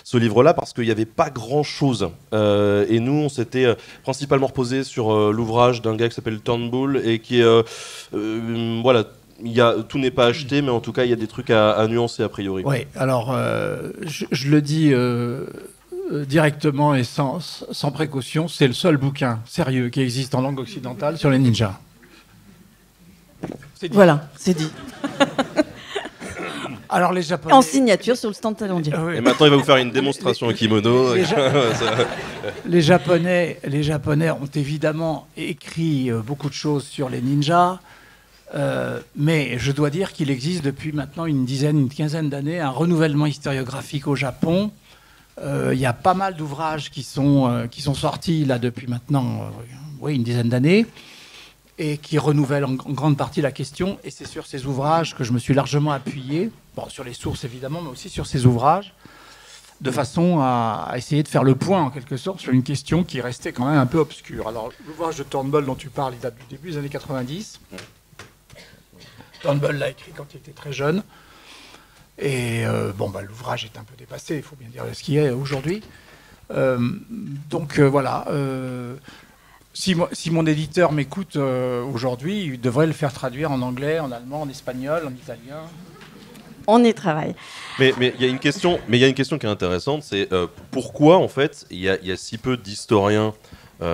Speaker 1: ce livre-là, parce qu'il n'y avait pas grand-chose. Et nous, on s'était principalement reposé sur l'ouvrage d'un gars qui s'appelle Turnbull, et qui est... voilà, tout n'est pas acheté, mais en tout cas, il y a des trucs à nuancer a priori.
Speaker 3: Oui, alors, je le dis directement et sans précaution, c'est le seul bouquin sérieux qui existe en langue occidentale sur les ninjas.
Speaker 2: Voilà, c'est dit.
Speaker 3: Alors les Japonais...
Speaker 2: En signature sur le stand Talendier.
Speaker 1: Et maintenant, il va vous faire une démonstration en kimono.
Speaker 3: Les Japonais ont évidemment écrit beaucoup de choses sur les ninjas, mais je dois dire qu'il existe depuis maintenant une quinzaine d'années un renouvellement historiographique au Japon. Il y a pas mal d'ouvrages qui sont sortis là depuis maintenant une dizaine d'années, et qui renouvellent en grande partie la question. Et c'est sur ces ouvrages que je me suis largement appuyé, sur les sources évidemment, mais aussi sur ces ouvrages, de façon à essayer de faire le point, en quelque sorte, sur une question qui restait quand même un peu obscure. Alors, l'ouvrage de Turnbull dont tu parles, il date du début des années 90. Turnbull l'a écrit quand il était très jeune. Et l'ouvrage est un peu dépassé, il faut bien dire ce qu'il y a aujourd'hui. Voilà... Si mon éditeur m'écoute aujourd'hui, il devrait le faire traduire en anglais, en allemand, en espagnol, en italien.
Speaker 2: On y travaille.
Speaker 1: Mais il y a une question qui est intéressante, c'est pourquoi en fait il y a si peu d'historiens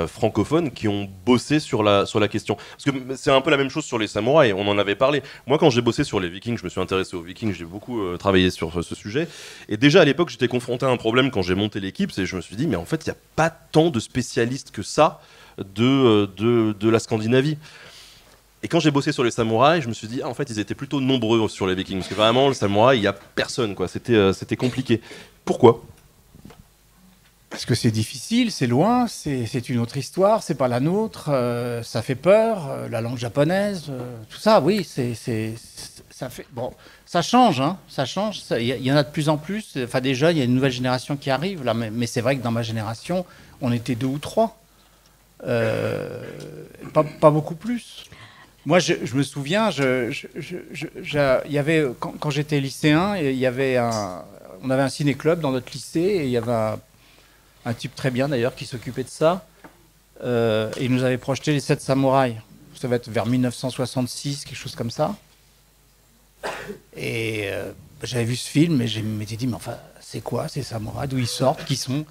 Speaker 1: francophones qui ont bossé sur la question. Parce que c'est un peu la même chose sur les samouraïs, on en avait parlé. Moi quand j'ai bossé sur les Vikings, je me suis intéressé aux Vikings, j'ai beaucoup travaillé sur ce sujet. Et déjà à l'époque j'étais confronté à un problème quand j'ai monté l'équipe, c'est que je me suis dit mais en fait il n'y a pas tant de spécialistes que ça de la Scandinavie. Et quand j'ai bossé sur les samouraïs, je me suis dit, en fait, ils étaient plutôt nombreux sur les Vikings. Parce que vraiment, le samouraï, il n'y a personne, quoi. C'était compliqué. Pourquoi ?
Speaker 3: Parce que c'est difficile, c'est loin, c'est une autre histoire, c'est pas la nôtre, ça fait peur, la langue japonaise, tout ça, oui, ça fait... Bon, ça change, hein, ça change. Il y en a de plus en plus. Enfin, déjà, il y a une nouvelle génération qui arrive, là, mais c'est vrai que dans ma génération, on était 2 ou 3. Pas beaucoup plus. Moi, je me souviens, il y avait, quand j'étais lycéen, on avait un ciné-club dans notre lycée, et il y avait un type très bien d'ailleurs qui s'occupait de ça, et il nous avait projeté les 7 samouraïs. Ça va être vers 1966, quelque chose comme ça. Et j'avais vu ce film, et je m'étais dit, mais enfin, c'est quoi ces samouraïs, d'où ils sortent, qui sont...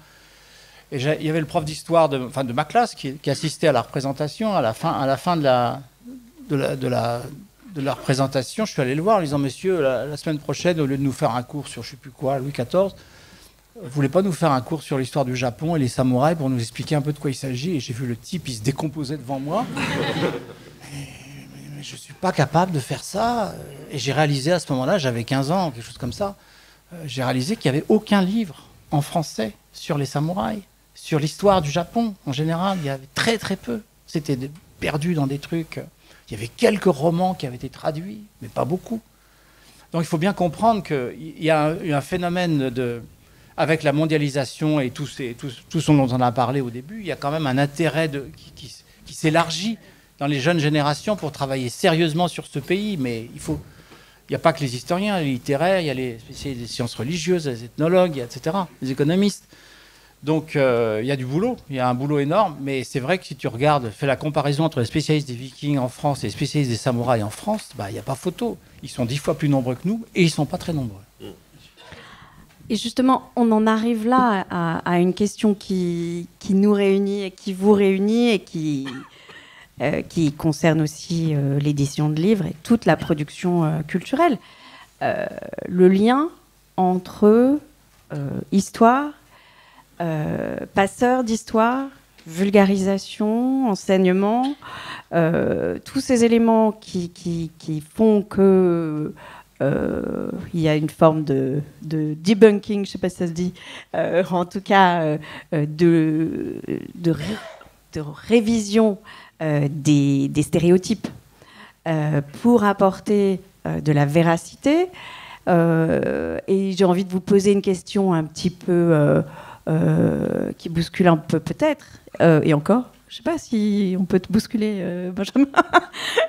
Speaker 3: Et il y avait le prof d'histoire de ma classe qui assistait à la représentation. À la fin de la représentation, je suis allé le voir en lui disant, monsieur, la semaine prochaine, au lieu de nous faire un cours sur je ne sais plus quoi, Louis XIV, voulait pas nous faire un cours sur l'histoire du Japon et les samouraïs pour nous expliquer un peu de quoi il s'agit. Et j'ai vu le type, il se décomposait devant moi. Mais je suis pas capable de faire ça. Et j'ai réalisé à ce moment-là, j'avais 15 ans, quelque chose comme ça, j'ai réalisé qu'il n'y avait aucun livre en français sur les samouraïs, sur l'histoire du Japon en général. Il y avait très très peu. C'était perdu dans des trucs. Il y avait quelques romans qui avaient été traduits, mais pas beaucoup. Donc il faut bien comprendre qu'il y a un phénomène avec la mondialisation et tout ce dont on a parlé au début, il y a quand même un intérêt qui s'élargit dans les jeunes générations pour travailler sérieusement sur ce pays. Mais il n'y a pas que les historiens, les littéraires, il y a les spécialistes des sciences religieuses, les ethnologues, etc., les économistes. Donc il y a du boulot, il y a un boulot énorme, mais c'est vrai que si tu fais la comparaison entre les spécialistes des Vikings en France et les spécialistes des samouraïs en France, il n'y a pas photo. Ils sont 10 fois plus nombreux que nous et ils ne sont pas très nombreux.
Speaker 2: Et justement, on en arrive là à une question qui nous réunit et qui vous réunit et qui concerne aussi l'édition de livres et toute la production culturelle. Le lien entre histoire, passeur d'histoire, vulgarisation, enseignement, tous ces éléments qui font que il y a une forme de debunking, je ne sais pas si ça se dit, en tout cas de révision des stéréotypes pour apporter de la véracité. Et j'ai envie de vous poser une question un petit peu qui bouscule un peu peut-être, et encore. Je ne sais pas si on peut te bousculer, Benjamin.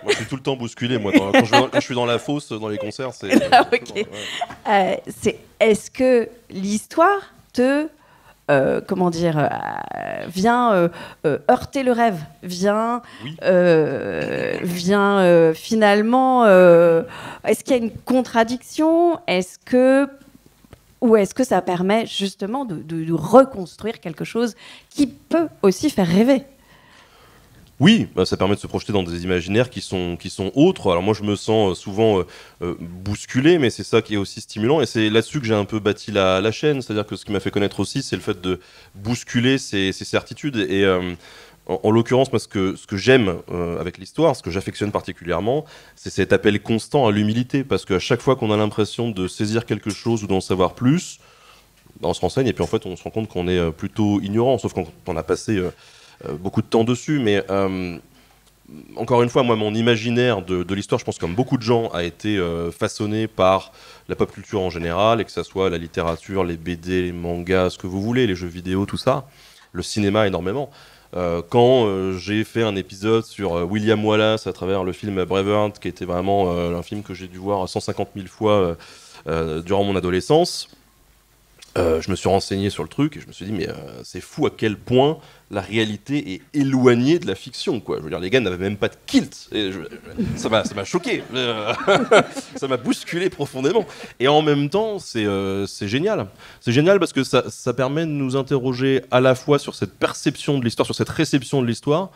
Speaker 1: Moi, je suis tout le temps bousculé. Moi, quand je suis dans la fosse, dans les concerts, c'est...
Speaker 2: Okay. Est-ce que l'histoire te... vient heurter le rêve, vient finalement... est-ce qu'il y a une contradiction ? Ou est-ce que ça permet justement de reconstruire quelque chose qui peut aussi faire rêver ?
Speaker 1: Oui, ça permet de se projeter dans des imaginaires qui sont autres. Alors moi, je me sens souvent bousculé, mais c'est ça qui est aussi stimulant. Et c'est là-dessus que j'ai un peu bâti la chaîne. C'est-à-dire que ce qui m'a fait connaître aussi, c'est le fait de bousculer ces certitudes. Et en l'occurrence, moi, ce que j'aime avec l'histoire, ce que j'affectionne particulièrement, c'est cet appel constant à l'humilité. Parce qu'à chaque fois qu'on a l'impression de saisir quelque chose ou d'en savoir plus, on se renseigne et puis en fait, on se rend compte qu'on est plutôt ignorant, sauf quand on a passé... beaucoup de temps dessus, mais encore une fois, moi, mon imaginaire de l'histoire, je pense comme beaucoup de gens, a été façonné par la pop culture en général, et que ça soit la littérature, les BD, les mangas, ce que vous voulez, les jeux vidéo, tout ça, le cinéma énormément. Quand j'ai fait un épisode sur William Wallace à travers le film Braveheart, qui était vraiment un film que j'ai dû voir 150 000 fois durant mon adolescence, je me suis renseigné sur le truc et je me suis dit mais c'est fou à quel point la réalité est éloignée de la fiction, quoi. Je veux dire, les gars n'avaient même pas de kilt. Et ça m'a choqué. Ça m'a bousculé profondément. Et en même temps, c'est génial. C'est génial parce que ça permet de nous interroger à la fois sur cette perception de l'histoire, sur cette réception de l'histoire,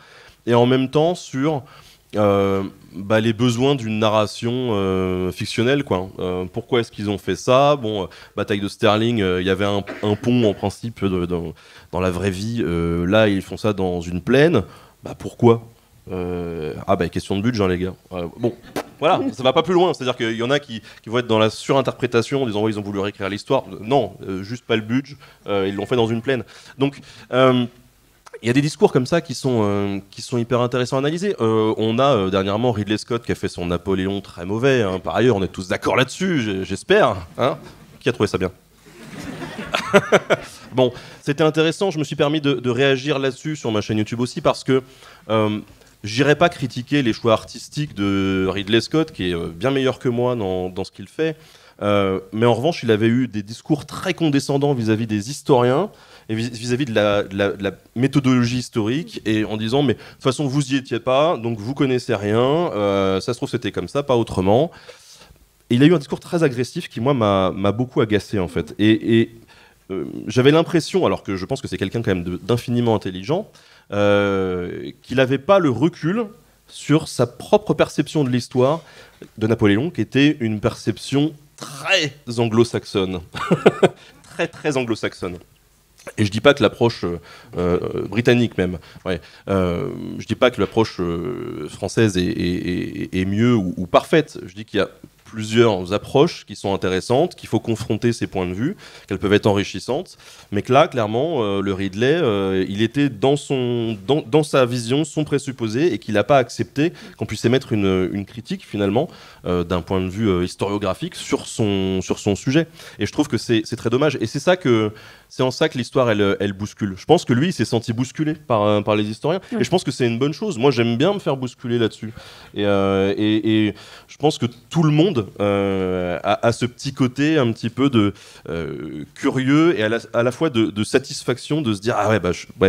Speaker 1: et en même temps sur les besoins d'une narration fictionnelle, quoi. Pourquoi est-ce qu'ils ont fait ça ? Bon, bataille de Stirling, il y avait un pont en principe dans la vraie vie. Là, ils font ça dans une plaine. Pourquoi ? Question de budget, les gars. Bon, voilà, ça va pas plus loin. C'est-à-dire qu'il y en a qui vont être dans la surinterprétation en disant ils ont voulu réécrire l'histoire. Non, juste pas le budget. Ils l'ont fait dans une plaine. Donc il y a des discours comme ça qui sont hyper intéressants à analyser. On a dernièrement Ridley Scott qui a fait son Napoléon très mauvais. Hein. Par ailleurs, on est tous d'accord là-dessus, j'espère. Hein. Qui a trouvé ça bien ? Bon, c'était intéressant. Je me suis permis de réagir là-dessus sur ma chaîne YouTube aussi parce que j'irai pas critiquer les choix artistiques de Ridley Scott, qui est bien meilleur que moi dans ce qu'il fait. Mais en revanche, il avait eu des discours très condescendants vis-à-vis des historiens et vis-à-vis de la méthodologie historique, et en disant mais de toute façon vous y étiez pas, donc vous connaissez rien, ça se trouve c'était comme ça, pas autrement. Et il a eu un discours très agressif qui moi m'a beaucoup agacé en fait. Et j'avais l'impression, alors que je pense que c'est quelqu'un quand même d'infiniment intelligent, qu'il n'avait pas le recul sur sa propre perception de l'histoire de Napoléon, qui était une perception très anglo-saxonne. très très anglo-saxonne. Et je dis pas que l'approche britannique même, je dis pas que l'approche française est mieux ou parfaite. Je dis qu'il y a plusieurs approches qui sont intéressantes, qu'il faut confronter ces points de vue, qu'elles peuvent être enrichissantes, mais que là, clairement, le Ridley, il était dans sa vision, son présupposé, et qu'il n'a pas accepté qu'on puisse émettre une critique, finalement, d'un point de vue historiographique sur son sujet. Et je trouve que c'est très dommage. Et c'est en ça que l'histoire, elle bouscule. Je pense que lui, il s'est senti bousculé par les historiens, et je pense que c'est une bonne chose. Moi, j'aime bien me faire bousculer là-dessus. Et je pense que tout le monde a ce petit côté un petit peu de curieux et à la fois de satisfaction de se dire ah ouais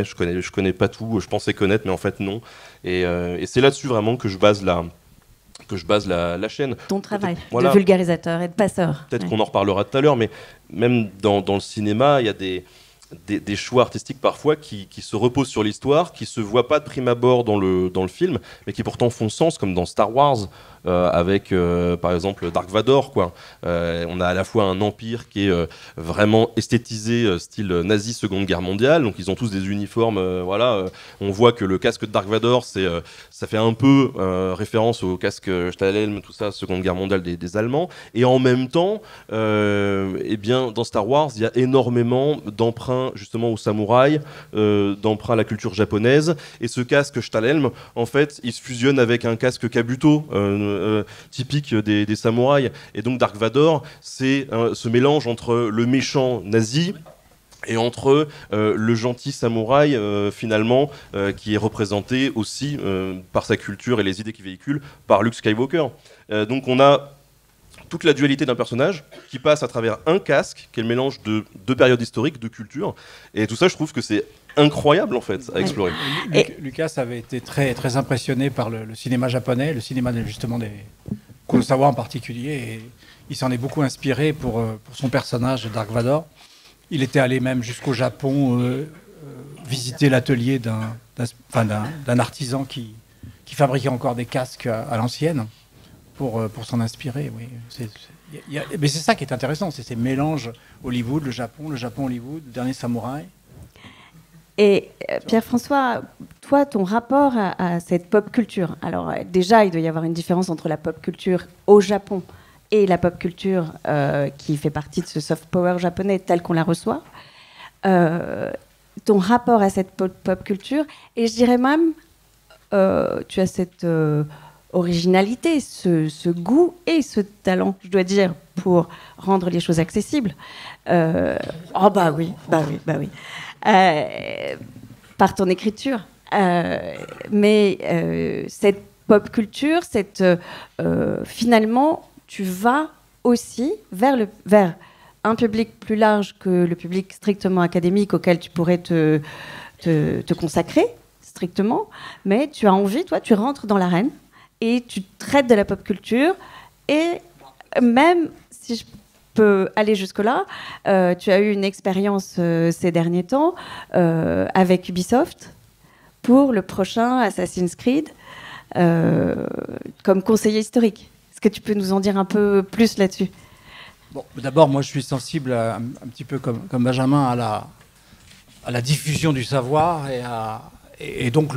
Speaker 1: je connais pas tout, je pensais connaître mais en fait non, et c'est là-dessus vraiment que je base la chaîne.
Speaker 2: Ton travail de vulgarisateur et de passeur.
Speaker 1: Peut-être qu'on en reparlera tout à l'heure, mais même dans le cinéma, il y a des choix artistiques parfois qui se reposent sur l'histoire, qui se voient pas de prime abord dans le film, mais qui pourtant font sens, comme dans Star Wars, avec par exemple Dark Vador, quoi. On a à la fois un empire qui est vraiment esthétisé, style nazi Seconde Guerre mondiale, donc ils ont tous des uniformes, on voit que le casque de Dark Vador, ça fait un peu référence au casque Stahlhelm, tout ça, Seconde Guerre mondiale des Allemands, et en même temps, dans Star Wars, il y a énormément d'emprunts justement aux samouraïs, d'emprunts à la culture japonaise, et ce casque Stahlhelm, en fait, il se fusionne avec un casque Kabuto, typique des samouraïs, et donc Dark Vador, c'est ce mélange entre le méchant nazi et entre le gentil samouraï finalement qui est représenté aussi par sa culture et les idées qu'il véhicule par Luke Skywalker. Donc on a toute la dualité d'un personnage qui passe à travers un casque qui est le mélange de deux périodes historiques, de cultures, et tout ça je trouve que c'est incroyable en fait à explorer.
Speaker 3: Lucas avait été très, très impressionné par le cinéma japonais, le cinéma justement des Kurosawa en particulier, et il s'en est beaucoup inspiré pour son personnage Dark Vador. Il était allé même jusqu'au Japon visiter l'atelier d'un artisan qui fabriquait encore des casques à l'ancienne pour s'en inspirer. Oui. Mais c'est ça qui est intéressant, c'est ces mélanges Hollywood, le Japon Hollywood, le dernier samouraï.
Speaker 2: Et Pierre-François, toi, ton rapport à cette pop culture, alors déjà, il doit y avoir une différence entre la pop culture au Japon et la pop culture qui fait partie de ce soft power japonais tel qu'on la reçoit. Ton rapport à cette pop culture, et je dirais même, tu as cette originalité, ce goût et ce talent, je dois dire, pour rendre les choses accessibles. Bah oui. Par ton écriture. Mais cette pop culture, finalement, tu vas aussi vers un public plus large que le public strictement académique auquel tu pourrais te consacrer strictement, mais tu as envie, toi, tu rentres dans l'arène et tu traites de la pop culture, et même si je peux aller jusque-là, tu as eu une expérience ces derniers temps avec Ubisoft pour le prochain Assassin's Creed comme conseiller historique. Est-ce que tu peux nous en dire un peu plus là-dessus ?
Speaker 3: Bon, d'abord, moi, je suis sensible un petit peu comme Benjamin à la diffusion du savoir, et donc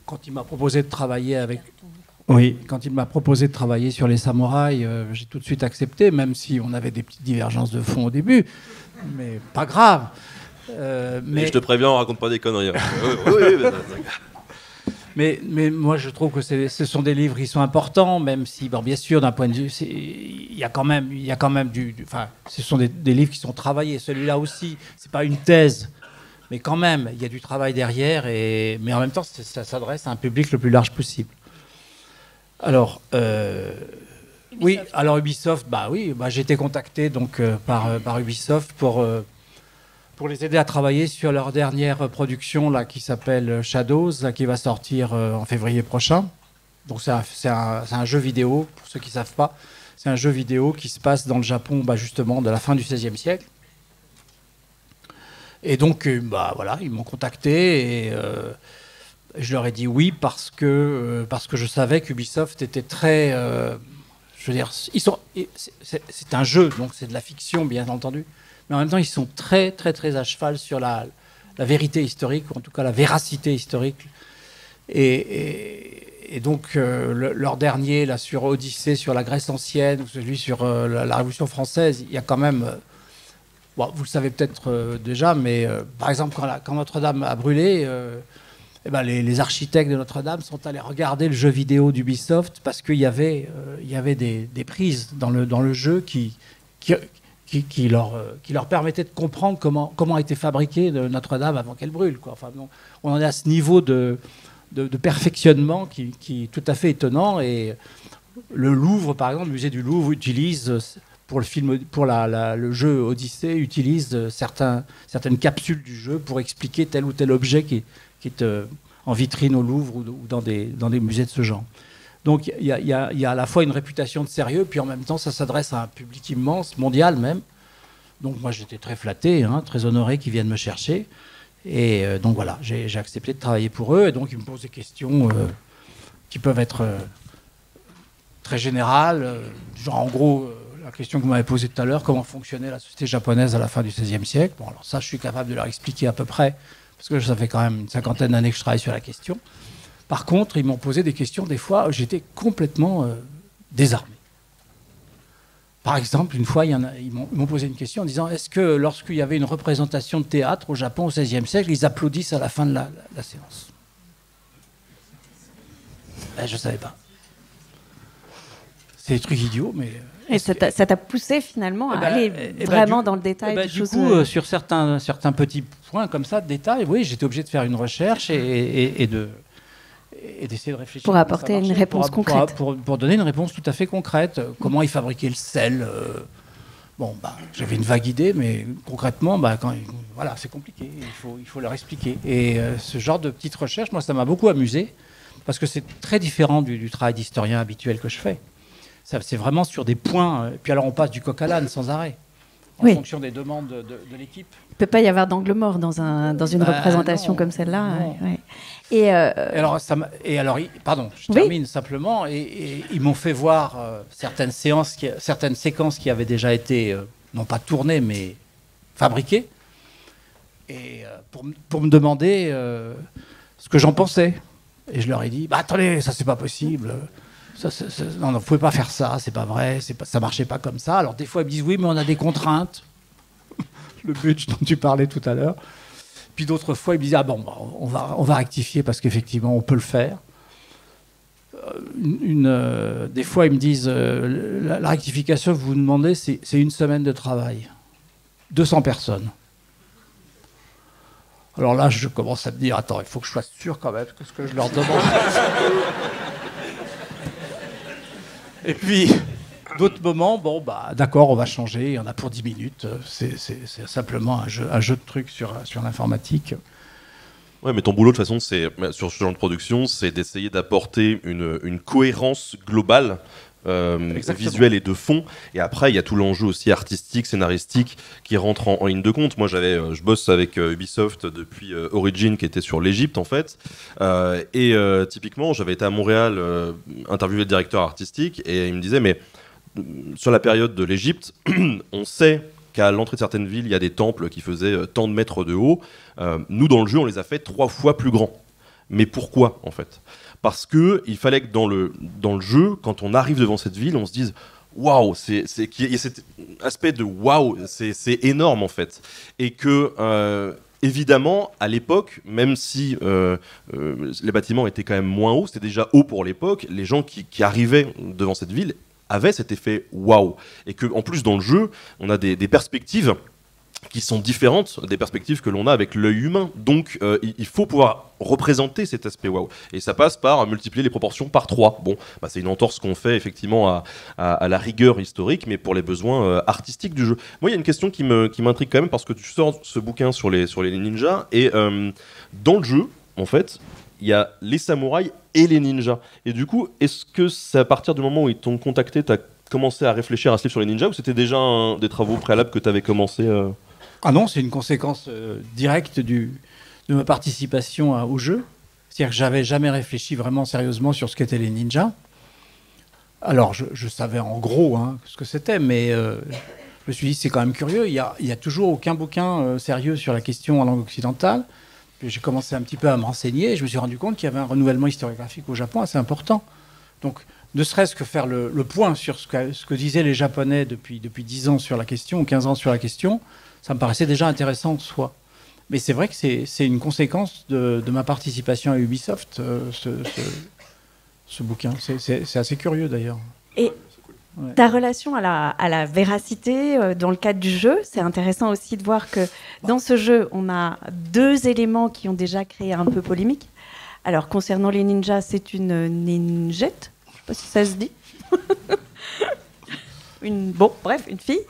Speaker 3: quand il m'a proposé de travailler sur les samouraïs, j'ai tout de suite accepté, même si on avait des petites divergences de fond au début, mais pas grave.
Speaker 1: Mais je te préviens, on raconte pas des conneries.
Speaker 3: Mais moi, je trouve que ce sont des livres qui sont importants, même si, bon, bien sûr, d'un point de vue, il y a quand même ce sont des livres qui sont travaillés. Celui-là aussi, c'est pas une thèse, mais quand même, il y a du travail derrière, mais en même temps, ça s'adresse à un public le plus large possible. Alors, Ubisoft, j'ai été contacté donc par Ubisoft pour les aider à travailler sur leur dernière production là, qui s'appelle Shadows, là, qui va sortir en février prochain. Donc c'est un jeu vidéo, pour ceux qui ne savent pas. C'est un jeu vidéo qui se passe dans le Japon, justement, de la fin du XVIe siècle. Et donc, ils m'ont contacté, et je leur ai dit oui parce que je savais qu'Ubisoft était très... Je veux dire, c'est un jeu, donc c'est de la fiction, bien entendu. Mais en même temps, ils sont très, très, très à cheval sur la vérité historique, ou en tout cas la véracité historique. Et donc, leur dernier, là, sur Odyssée, sur la Grèce ancienne, ou celui sur la Révolution française, il y a quand même... bon, vous le savez peut-être déjà, mais par exemple, quand Notre-Dame a brûlé... eh ben, les architectes de Notre-Dame sont allés regarder le jeu vidéo d'Ubisoft parce qu'il y avait des prises dans le jeu qui leur permettaient de comprendre comment a été fabriquée Notre-Dame avant qu'elle brûle, quoi. Enfin, on en est à ce niveau de perfectionnement qui est tout à fait étonnant. Et le Louvre, par exemple, le musée du Louvre utilise... pour le jeu Odyssée, utilise certaines capsules du jeu pour expliquer tel ou tel objet qui est en vitrine au Louvre ou dans des musées de ce genre. Donc il y a à la fois une réputation de sérieux, puis en même temps ça s'adresse à un public immense, mondial même. Donc moi j'étais très flatté, très honoré qu'ils viennent me chercher. Et donc voilà, j'ai accepté de travailler pour eux. Et donc ils me posent des questions qui peuvent être très générales, genre en gros... la question que vous m'avez posée tout à l'heure, comment fonctionnait la société japonaise à la fin du XVIe siècle. Bon, alors ça, je suis capable de leur expliquer à peu près, parce que ça fait quand même une 50aine d'années que je travaille sur la question. Par contre, ils m'ont posé des questions, des fois, où j'étais complètement désarmé. Par exemple, une fois, ils m'ont posé une question en disant, est-ce que lorsqu'il y avait une représentation de théâtre au Japon au XVIe siècle, ils applaudissent à la fin de la séance? Je ne savais pas. C'est des trucs idiots, mais...
Speaker 2: Et ça t'a poussé finalement à aller vraiment dans le détail des
Speaker 3: du
Speaker 2: choses.
Speaker 3: coup, sur certains petits points comme ça, de détails, oui, j'étais obligé de faire une recherche et d'essayer de réfléchir.
Speaker 2: Pour apporter une réponse concrète.
Speaker 3: Pour donner une réponse tout à fait concrète. Comment ils fabriquaient le sel. Bon, j'avais une vague idée, mais concrètement, voilà, c'est compliqué. Il faut leur expliquer. Et ce genre de petites recherches, moi, ça m'a beaucoup amusé, parce que c'est très différent du travail d'historien habituel que je fais. C'est vraiment sur des points. Puis alors, on passe du coq à l'âne sans arrêt, en fonction des demandes de l'équipe.
Speaker 2: Il ne peut pas y avoir d'angle mort dans une représentation comme celle-là. Ouais.
Speaker 3: Pardon, je termine simplement. Et ils m'ont fait voir certaines séquences qui avaient déjà été, non pas tournées, mais fabriquées. Et pour me demander ce que j'en pensais. Et je leur ai dit, attendez, ça c'est pas possible. Non, vous ne pouvez pas faire ça, c'est pas vrai, ça ne marchait pas comme ça. Alors des fois, ils me disent, oui, mais on a des contraintes. Le budget dont tu parlais tout à l'heure. Puis d'autres fois, ils me disent, on va rectifier parce qu'effectivement, on peut le faire. Des fois, ils me disent, la rectification que vous demandez, c'est une semaine de travail. 200 personnes. Alors là, je commence à me dire, attends, il faut que je sois sûr quand même que ce que je leur demande... Et puis, d'autres moments, d'accord, on va changer, il y en a pour 10 minutes. C'est simplement un jeu de trucs sur l'informatique.
Speaker 1: Ouais, mais ton boulot, de toute façon, sur ce genre de production, c'est d'essayer d'apporter une cohérence globale, visuelle et de fond. Et après, il y a tout l'enjeu aussi artistique, scénaristique, qui rentre en ligne de compte. Moi, je bosse avec Ubisoft depuis Origin, qui était sur l'Égypte, en fait. Typiquement, j'avais été à Montréal interviewer le directeur artistique, et il me disait, mais sur la période de l'Égypte, on sait qu'à l'entrée de certaines villes, il y a des temples qui faisaient tant de mètres de haut. Nous, dans le jeu, on les a fait 3 fois plus grands. Mais pourquoi, en fait ? Parce qu'il fallait que dans le jeu, quand on arrive devant cette ville, on se dise waouh, il y a cet aspect de waouh, c'est énorme en fait. Et que, évidemment, à l'époque, même si les bâtiments étaient quand même moins hauts, c'était déjà haut pour l'époque, les gens qui arrivaient devant cette ville avaient cet effet waouh. Et qu'en plus, dans le jeu, on a des perspectives qui sont différentes des perspectives que l'on a avec l'œil humain. Donc, il faut pouvoir représenter cet aspect waouh. Et ça passe par multiplier les proportions par 3. Bon, c'est une entorse qu'on fait effectivement à la rigueur historique, mais pour les besoins artistiques du jeu. Moi, il y a une question qui m'intrigue quand même, parce que tu sors ce bouquin sur les ninjas, et dans le jeu, en fait, il y a les samouraïs et les ninjas. Et du coup, est-ce que c'est à partir du moment où ils t'ont contacté, tu as commencé à réfléchir à ce livre sur les ninjas, ou c'était déjà des travaux préalables que tu avais commencé
Speaker 3: Ah non, c'est une conséquence directe de ma participation au jeu. C'est-à-dire que j'avais jamais réfléchi vraiment sérieusement sur ce qu'étaient les ninjas. Alors, je savais en gros ce que c'était, mais je me suis dit, c'est quand même curieux. Il y a toujours aucun bouquin sérieux sur la question en langue occidentale. Puis j'ai commencé un petit peu à me renseigner et je me suis rendu compte qu'il y avait un renouvellement historiographique au Japon assez important. Donc, ne serait-ce que faire le point sur ce que disaient les Japonais depuis 10 ans sur la question, ou 15 ans sur la question, ça me paraissait déjà intéressant en soi. Mais c'est vrai que c'est une conséquence de ma participation à Ubisoft, ce bouquin. C'est assez curieux d'ailleurs.
Speaker 2: Et ta relation à la véracité dans le cadre du jeu, c'est intéressant aussi de voir que dans ce jeu, on a 2 éléments qui ont déjà créé un peu polémique. Alors, concernant les ninjas, c'est une ninjette. Je ne sais pas si ça se dit. Une fille.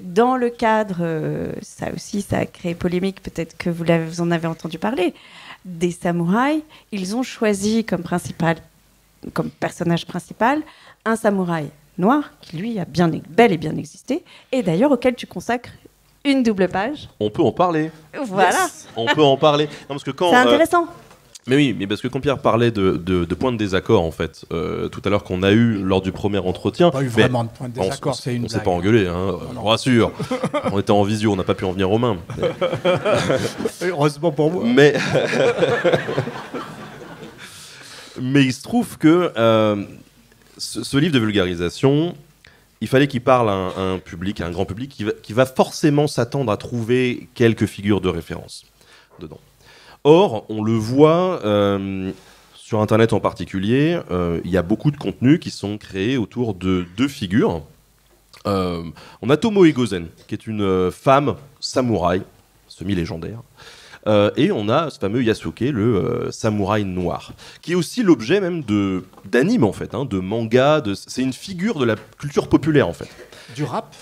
Speaker 2: Dans le cadre, ça aussi, ça a créé polémique, peut-être que vous en avez entendu parler, des samouraïs. Ils ont choisi comme personnage principal un samouraï noir qui, lui, a bel et bien existé, et d'ailleurs auquel tu consacres une double page.
Speaker 1: On peut en parler.
Speaker 2: Voilà.
Speaker 1: Yes. On peut en parler. Non, parce que
Speaker 2: c'est intéressant.
Speaker 1: Mais oui, mais parce que quand Pierre parlait de points de désaccord, en fait, tout à l'heure qu'on a eu lors du premier entretien...
Speaker 3: Pas eu vraiment de points de désaccord, c'est une blague.
Speaker 1: On s'est pas engueulé, je vous rassure. On était en visio, on n'a pas pu en venir aux mains.
Speaker 3: Heureusement pour moi.
Speaker 1: Mais il se trouve que ce livre de vulgarisation, il fallait qu'il parle à un public, à un grand public, qui va forcément s'attendre à trouver quelques figures de référence dedans. Or, on le voit sur Internet en particulier, il y a beaucoup de contenus qui sont créés autour de 2 figures. On a Tomoe Gozen, qui est une femme samouraï, semi-légendaire. Et on a ce fameux Yasuke, le samouraï noir, qui est aussi l'objet même d'animes, en fait, de manga. C'est une figure de la culture populaire, en fait.
Speaker 3: Du rap.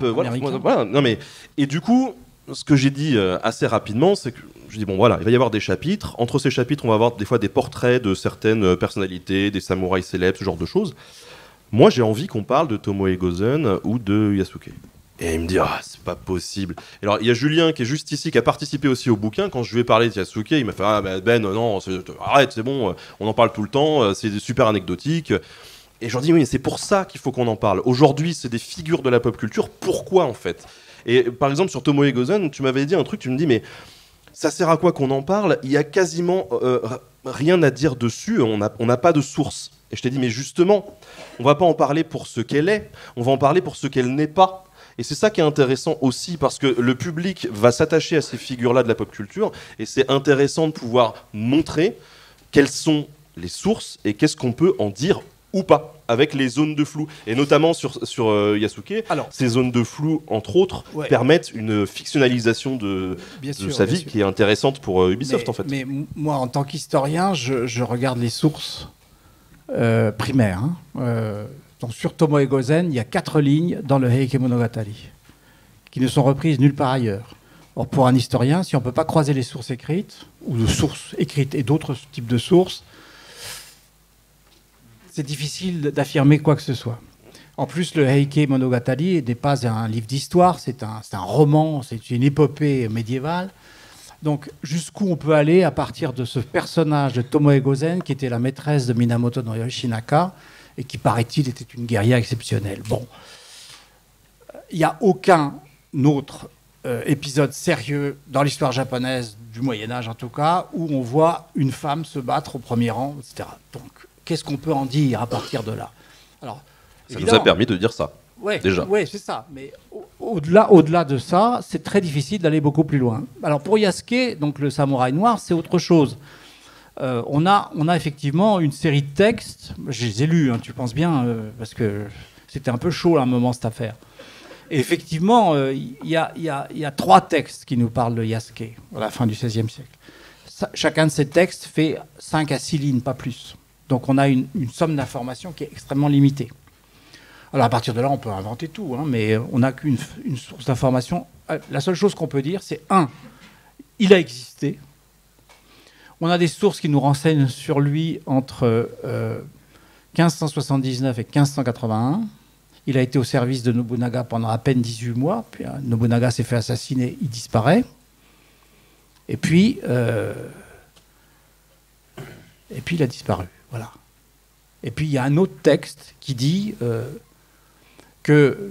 Speaker 1: Voilà. Non, mais, et du coup, ce que j'ai dit assez rapidement, c'est que je dis, bon voilà, il va y avoir des chapitres. Entre ces chapitres, on va avoir des fois des portraits de certaines personnalités, des samouraïs célèbres, ce genre de choses. Moi, j'ai envie qu'on parle de Tomoe Gozen ou de Yasuke. Et il me dit, c'est pas possible. Et alors, il y a Julien qui est juste ici, qui a participé aussi au bouquin. Quand je lui ai parlé de Yasuke, il m'a fait, non, arrête, c'est bon, on en parle tout le temps, c'est super anecdotique. Et je leur dis, oui, c'est pour ça qu'il faut qu'on en parle. Aujourd'hui, c'est des figures de la pop culture. Pourquoi, en fait ? Et par exemple, sur Tomoe Gozen, tu m'avais dit un truc, tu me dis, mais ça sert à quoi qu'on en parle ? Il y a quasiment rien à dire dessus, on n'a pas de source. Et je t'ai dit, mais justement, on va pas en parler pour ce qu'elle est, on va en parler pour ce qu'elle n'est pas. Et c'est ça qui est intéressant aussi, parce que le public va s'attacher à ces figures-là de la pop culture, et c'est intéressant de pouvoir montrer quelles sont les sources et qu'est-ce qu'on peut en dire ou pas, avec les zones de flou. Et notamment sur Yasuke, ces zones de flou, entre autres, permettent une fictionnalisation de sa vie qui est intéressante pour Ubisoft, en fait.
Speaker 3: Mais moi, en tant qu'historien, je regarde les sources primaires. Donc, sur Tomoe Gozen, il y a 4 lignes dans le Heike Monogatari, qui ne sont reprises nulle part ailleurs. Or, pour un historien, si on ne peut pas croiser les sources écrites, ou de sources écrites et d'autres types de sources, c'est difficile d'affirmer quoi que ce soit. En plus, le Heike Monogatari n'est pas un livre d'histoire, c'est un roman, c'est une épopée médiévale. Donc, jusqu'où on peut aller à partir de ce personnage de Tomoe Gozen, qui était la maîtresse de Minamoto no Yoshinaka, et qui, paraît-il, était une guerrière exceptionnelle. Bon, il n'y a aucun autre épisode sérieux dans l'histoire japonaise, du Moyen-Âge en tout cas, où on voit une femme se battre au premier rang, etc. Donc, qu'est-ce qu'on peut en dire à partir de là ? Alors,
Speaker 1: ça nous a permis de dire ça, déjà.
Speaker 3: Oui, c'est ça. Mais au-delà de ça, c'est très difficile d'aller beaucoup plus loin. Alors, pour Yasuke, donc le samouraï noir, c'est autre chose. On a effectivement une série de textes. Je les ai lus, tu penses bien, parce que c'était un peu chaud à un moment, cette affaire. Et effectivement, il y a 3 textes qui nous parlent de Yasuke à la fin du XVIe siècle. Chacun de ces textes fait 5 à 6 lignes, pas plus. Donc on a une somme d'informations qui est extrêmement limitée. Alors à partir de là, on peut inventer tout, mais on n'a qu'une source d'information. La seule chose qu'on peut dire, c'est 1, il a existé. On a des sources qui nous renseignent sur lui entre 1579 et 1581. Il a été au service de Nobunaga pendant à peine 18 mois. Puis Nobunaga s'est fait assassiner, il disparaît. Et puis il a disparu. Voilà. Et puis il y a un autre texte qui dit que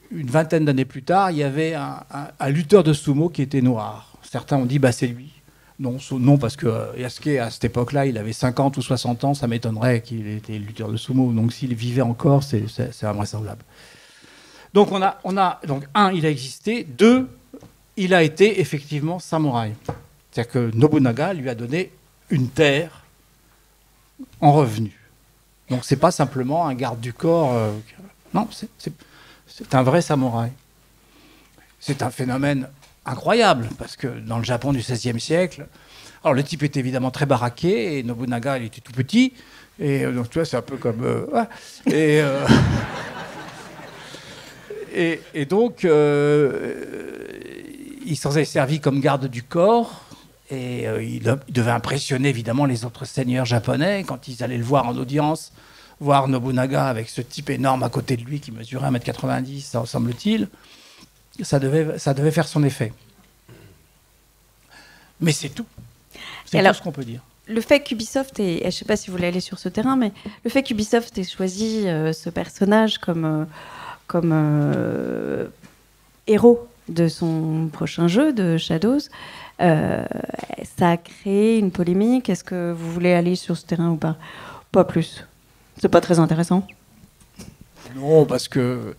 Speaker 3: une vingtaine d'années plus tard, il y avait un lutteur de sumo qui était noir. Certains ont dit c'est lui. Non, parce que Yasuke, à cette époque-là, il avait 50 ou 60 ans, ça m'étonnerait qu'il était lutteur de sumo. Donc s'il vivait encore, c'est invraisemblable. Donc donc il a existé. 2, il a été effectivement samouraï. C'est-à-dire que Nobunaga lui a donné une terre en revenu. Donc c'est pas simplement un garde du corps. Non, c'est un vrai samouraï. C'est un phénomène incroyable, parce que dans le Japon du XVIe siècle, alors le type était évidemment très baraqué, et Nobunaga, il était tout petit, et donc tu vois, c'est un peu comme... et donc, il s'en est servi comme garde du corps, et il devait impressionner évidemment les autres seigneurs japonais, quand ils allaient le voir en audience, voir Nobunaga avec ce type énorme à côté de lui, qui mesurait 1m90, ça semble-t-il, ça devait faire son effet. Mais c'est tout. C'est tout ce qu'on peut dire.
Speaker 2: Le fait qu'Ubisoft ait, je ne sais pas si vous voulez aller sur ce terrain, mais le fait qu'Ubisoft ait choisi ce personnage comme héros de son prochain jeu, de Shadows, ça a créé une polémique. Est-ce que vous voulez aller sur ce terrain ou pas? Pas plus. C'est pas très intéressant.
Speaker 3: Non, parce que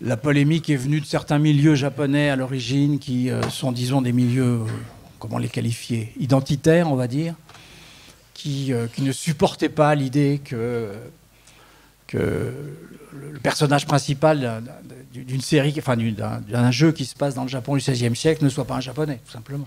Speaker 3: la polémique est venue de certains milieux japonais à l'origine qui sont, disons, des milieux, comment les qualifier, identitaires, on va dire, qui ne supportaient pas l'idée que le personnage principal d'une série, enfin d'un jeu qui se passe dans le Japon du XVIe siècle ne soit pas un japonais, tout simplement.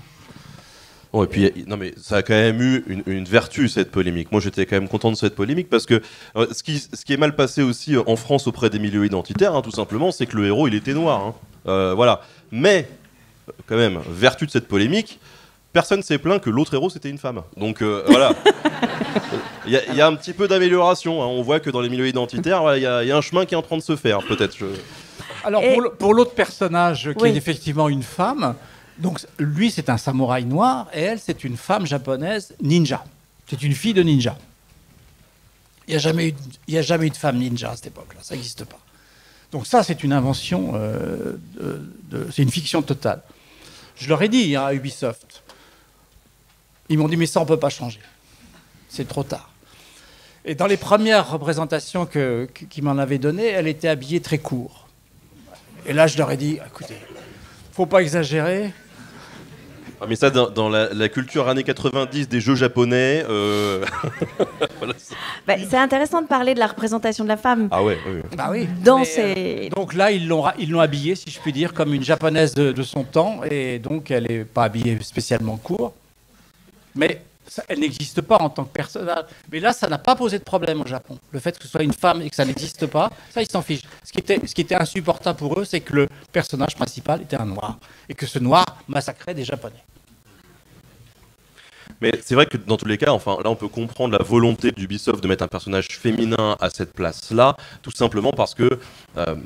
Speaker 1: Bon, et puis, non, mais ça a quand même eu une vertu, cette polémique. Moi, j'étais quand même content de cette polémique parce que ce qui est mal passé aussi en France auprès des milieux identitaires, tout simplement, c'est que le héros, il était noir. Voilà. Mais, quand même, vertu de cette polémique, personne s'est plaint que l'autre héros, c'était une femme. Donc, voilà. Il y a un petit peu d'amélioration. On voit que dans les milieux identitaires, il y a un chemin qui est en train de se faire, peut-être.
Speaker 3: Alors, pour l'autre personnage, qui est effectivement une femme... Donc lui, c'est un samouraï noir, et elle, c'est une femme japonaise ninja. C'est une fille de ninja. Il n'y a jamais eu de femme ninja à cette époque-là, ça n'existe pas. Donc ça, c'est une invention, c'est une fiction totale. Je leur ai dit à Ubisoft, ils m'ont dit, mais ça, on ne peut pas changer. C'est trop tard. Et dans les premières représentations qu'ils m'en avaient données, elle était habillée très court. Et là, je leur ai dit, écoutez, faut pas exagérer.
Speaker 1: Ah, mais ça, dans la culture années 90 des jeux japonais... voilà.
Speaker 2: C'est intéressant de parler de la représentation de la femme.
Speaker 1: Ah ouais, oui.
Speaker 3: Bah oui. Donc là, ils l'ont habillée, si je puis dire, comme une japonaise de son temps, et donc elle n'est pas habillée spécialement court. Mais elle n'existe pas en tant que personnage. Mais là, ça n'a pas posé de problème au Japon. Le fait que ce soit une femme et que ça n'existe pas, ça, ils s'en fichent. Ce qui était insupportable pour eux, c'est que le personnage principal était un noir. Et que ce noir massacrait des Japonais.
Speaker 1: Mais c'est vrai que dans tous les cas, enfin, là, on peut comprendre la volonté d'Ubisoft de mettre un personnage féminin à cette place-là, tout simplement parce que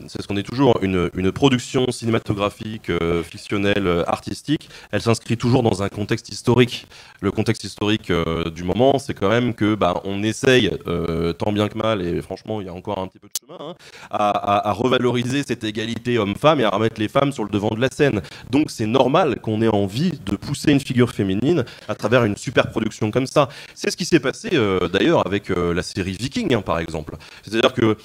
Speaker 1: c'est ce qu'on est toujours, une production cinématographique, fictionnelle, artistique, elle s'inscrit toujours dans un contexte historique. Le contexte historique du moment, c'est quand même que on essaye, tant bien que mal, et franchement, il y a encore un petit peu de chemin, à revaloriser cette égalité homme-femme et à remettre les femmes sur le devant de la scène. Donc c'est normal qu'on ait envie de pousser une figure féminine à travers une super production comme ça. C'est ce qui s'est passé d'ailleurs avec la série Viking, par exemple. C'est-à-dire que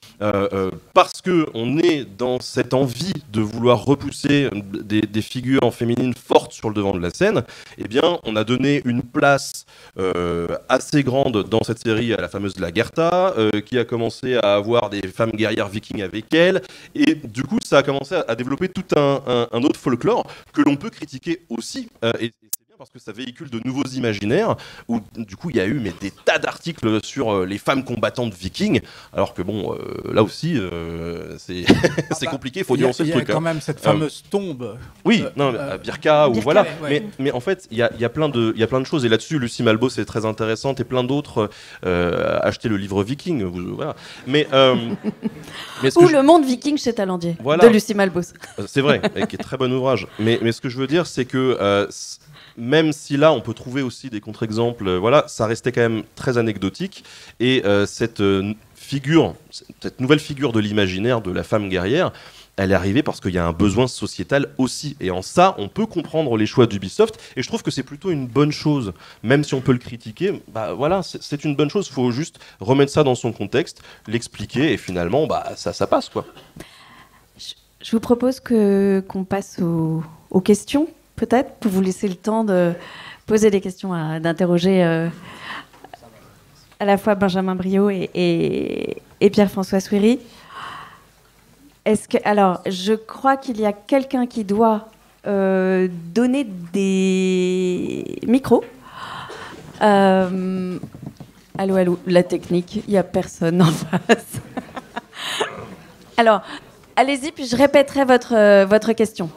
Speaker 1: parce qu'on est dans cette envie de vouloir repousser des figures féminines fortes sur le devant de la scène, eh bien, on a donné une place assez grande dans cette série à la fameuse Lagertha, qui a commencé à avoir des femmes guerrières vikings avec elle, et du coup, ça a commencé à développer tout un autre folklore que l'on peut critiquer aussi. Et c'est bien parce que ça véhicule de nouveaux imaginaires, où du coup, il y a eu des tas d'articles sur les femmes combattantes vikings, alors que bon, là aussi, c'est compliqué, il faut nuancer le truc.
Speaker 3: Il y a quand même cette fameuse tombe.
Speaker 1: Oui, à Birka, ou voilà.
Speaker 3: Ouais.
Speaker 1: Mais en fait, il y a plein de choses, et là-dessus, Lucie Malbos est très intéressante, et plein d'autres. Achetez le livre Viking, voilà. Mais
Speaker 2: ou Le Monde Viking chez Talendier, de Lucie Malbos.
Speaker 1: C'est vrai, qui est très bon ouvrage. Mais ce que je veux dire, c'est que même si là on peut trouver aussi des contre-exemples, voilà, ça restait quand même très anecdotique. Et cette nouvelle figure de l'imaginaire de la femme guerrière, elle est arrivée parce qu'il y a un besoin sociétal aussi. Et en ça, on peut comprendre les choix d'Ubisoft. Et je trouve que c'est plutôt une bonne chose. Même si on peut le critiquer, bah voilà, c'est une bonne chose. Il faut juste remettre ça dans son contexte, l'expliquer, et finalement, bah, ça passe, quoi.
Speaker 2: Je vous propose qu'on passe aux questions, peut-être, pour vous laisser le temps de poser des questions, d'interroger à la fois Benjamin Briot et Pierre-François Souiry. Alors, je crois qu'il y a quelqu'un qui doit donner des micros. Allô, la technique, il n'y a personne en face. Alors, allez-y, puis je répéterai votre question.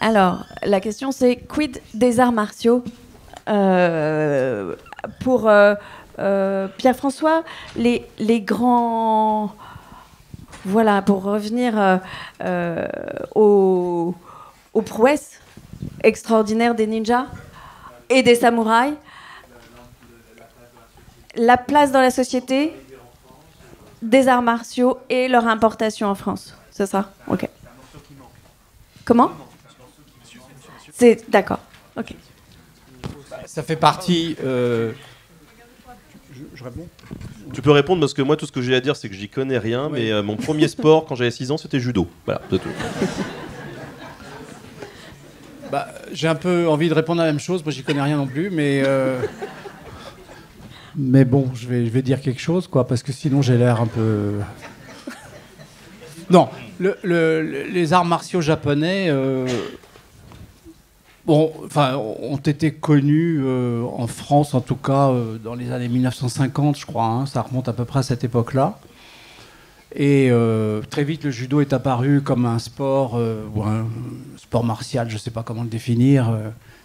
Speaker 2: Alors, la question c'est quid des arts martiaux pour Pierre-François, les grands... Voilà, pour revenir aux prouesses extraordinaires des ninjas et des samouraïs, la place dans la société des arts martiaux et leur importation en France. C'est ça? Ok. Comment? C'est d'accord. Ok.
Speaker 3: Ça fait partie. Je réponds.
Speaker 1: Tu peux répondre parce que moi, tout ce que j'ai à dire, c'est que j'y connais rien. Oui. Mais mon premier sport, quand j'avais 6 ans, c'était judo. Voilà, c'est tout.
Speaker 3: Bah, j'ai un peu envie de répondre à la même chose. Moi, j'y connais rien non plus, mais bon, je vais dire quelque chose, quoi, parce que sinon, j'ai l'air un peu. Non, les arts martiaux japonais. Ont été connus en France, en tout cas dans les années 1950, je crois. Hein, ça remonte à peu près à cette époque-là. Et très vite, le judo est apparu comme un sport, ou un sport martial, je ne sais pas comment le définir,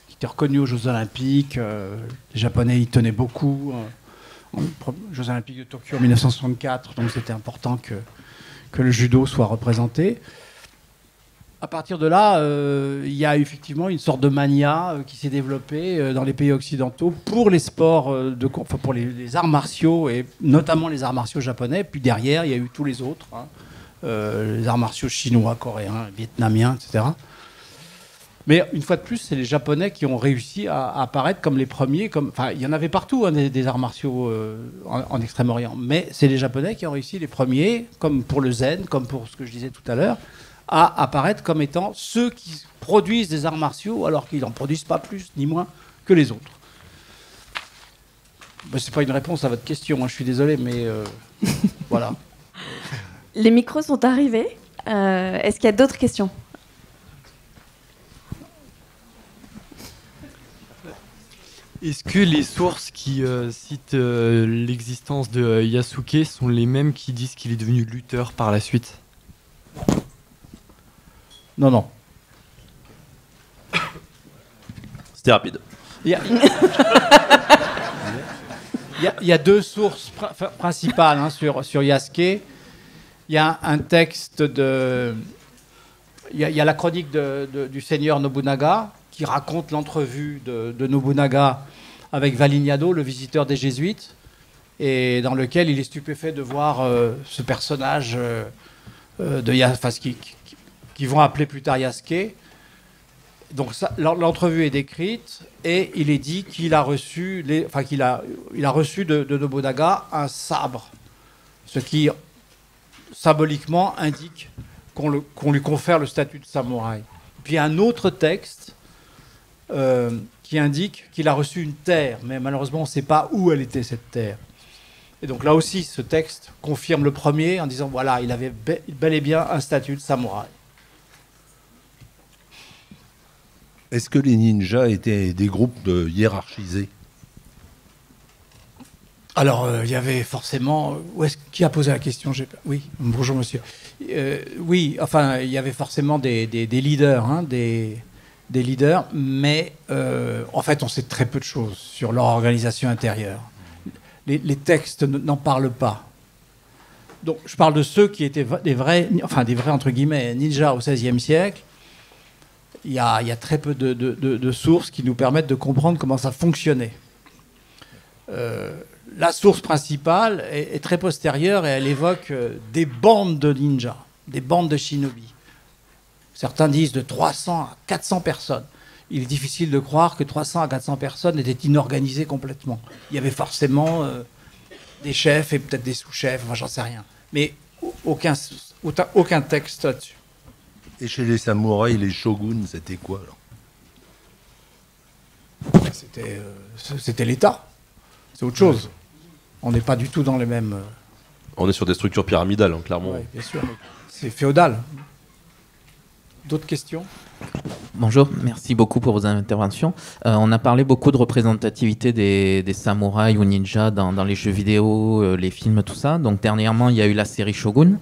Speaker 3: qui était reconnu aux Jeux Olympiques. Les Japonais y tenaient beaucoup. Aux Jeux Olympiques de Tokyo en 1964, donc c'était important que le judo soit représenté. À partir de là, il y a effectivement une sorte de mania qui s'est développée dans les pays occidentaux pour les sports, pour les arts martiaux, et notamment les arts martiaux japonais. Puis derrière, il y a eu tous les autres, hein, les arts martiaux chinois, coréens, vietnamiens, etc. Mais une fois de plus, c'est les Japonais qui ont réussi à apparaître comme les premiers. Il y en avait partout, hein, des arts martiaux en Extrême-Orient. Mais c'est les Japonais qui ont réussi les premiers, comme pour le zen, comme pour ce que je disais tout à l'heure, à apparaître comme étant ceux qui produisent des arts martiaux alors qu'ils n'en produisent pas plus ni moins que les autres. Ben, c'est pas une réponse à votre question, hein, je suis désolé, mais voilà.
Speaker 2: Les micros sont arrivés. Est-ce qu'il y a d'autres questions?
Speaker 5: Est-ce que les sources qui citent l'existence de Yasuke sont les mêmes qui disent qu'il est devenu lutteur par la suite?
Speaker 3: Non, non.
Speaker 1: C'était rapide.
Speaker 3: Il y a deux sources principales, hein, sur Yasuke. Il y a un texte il y a la chronique du seigneur Nobunaga qui raconte l'entrevue de Nobunaga avec Valignado, le visiteur des Jésuites, et dans lequel il est stupéfait de voir ce personnage qu'ils vont appeler plus tard Yasuke. Donc l'entrevue est décrite et il est dit qu'il a reçu, il a reçu de Nobunaga un sabre, ce qui symboliquement indique qu'on lui confère le statut de samouraï. Puis un autre texte qui indique qu'il a reçu une terre, mais malheureusement on ne sait pas où elle était cette terre. Et donc là aussi ce texte confirme le premier en disant voilà, il avait bel et bien un statut de samouraï.
Speaker 6: Est-ce que les ninjas étaient des groupes hiérarchisés?
Speaker 3: Alors, il y avait forcément... Qui a posé la question? Oui, bonjour monsieur. Oui, enfin, il y avait forcément des leaders, hein, des leaders, mais en fait, on sait très peu de choses sur leur organisation intérieure. les textes n'en parlent pas. Donc, je parle de ceux qui étaient des vrais entre guillemets ninjas au XVIe siècle. Il y a très peu de sources qui nous permettent de comprendre comment ça fonctionnait. La source principale est très postérieure et elle évoque des bandes de ninjas, des bandes de shinobi. Certains disent de 300 à 400 personnes. Il est difficile de croire que 300 à 400 personnes étaient inorganisées complètement. Il y avait forcément des chefs et peut-être des sous-chefs, enfin, j'en sais rien. Mais aucun texte là-dessus.
Speaker 6: Et chez les samouraïs, les shoguns, c'était quoi alors?
Speaker 3: C'était l'État. C'est autre chose. On n'est pas du tout dans les mêmes...
Speaker 1: On est sur des structures pyramidales, hein, clairement.
Speaker 3: Oui, bien sûr. C'est féodal. D'autres questions?
Speaker 7: Bonjour, merci beaucoup pour vos interventions. On a parlé beaucoup de représentativité des samouraïs ou ninjas dans les jeux vidéo, les films, tout ça. Donc dernièrement, il y a eu la série Shogun,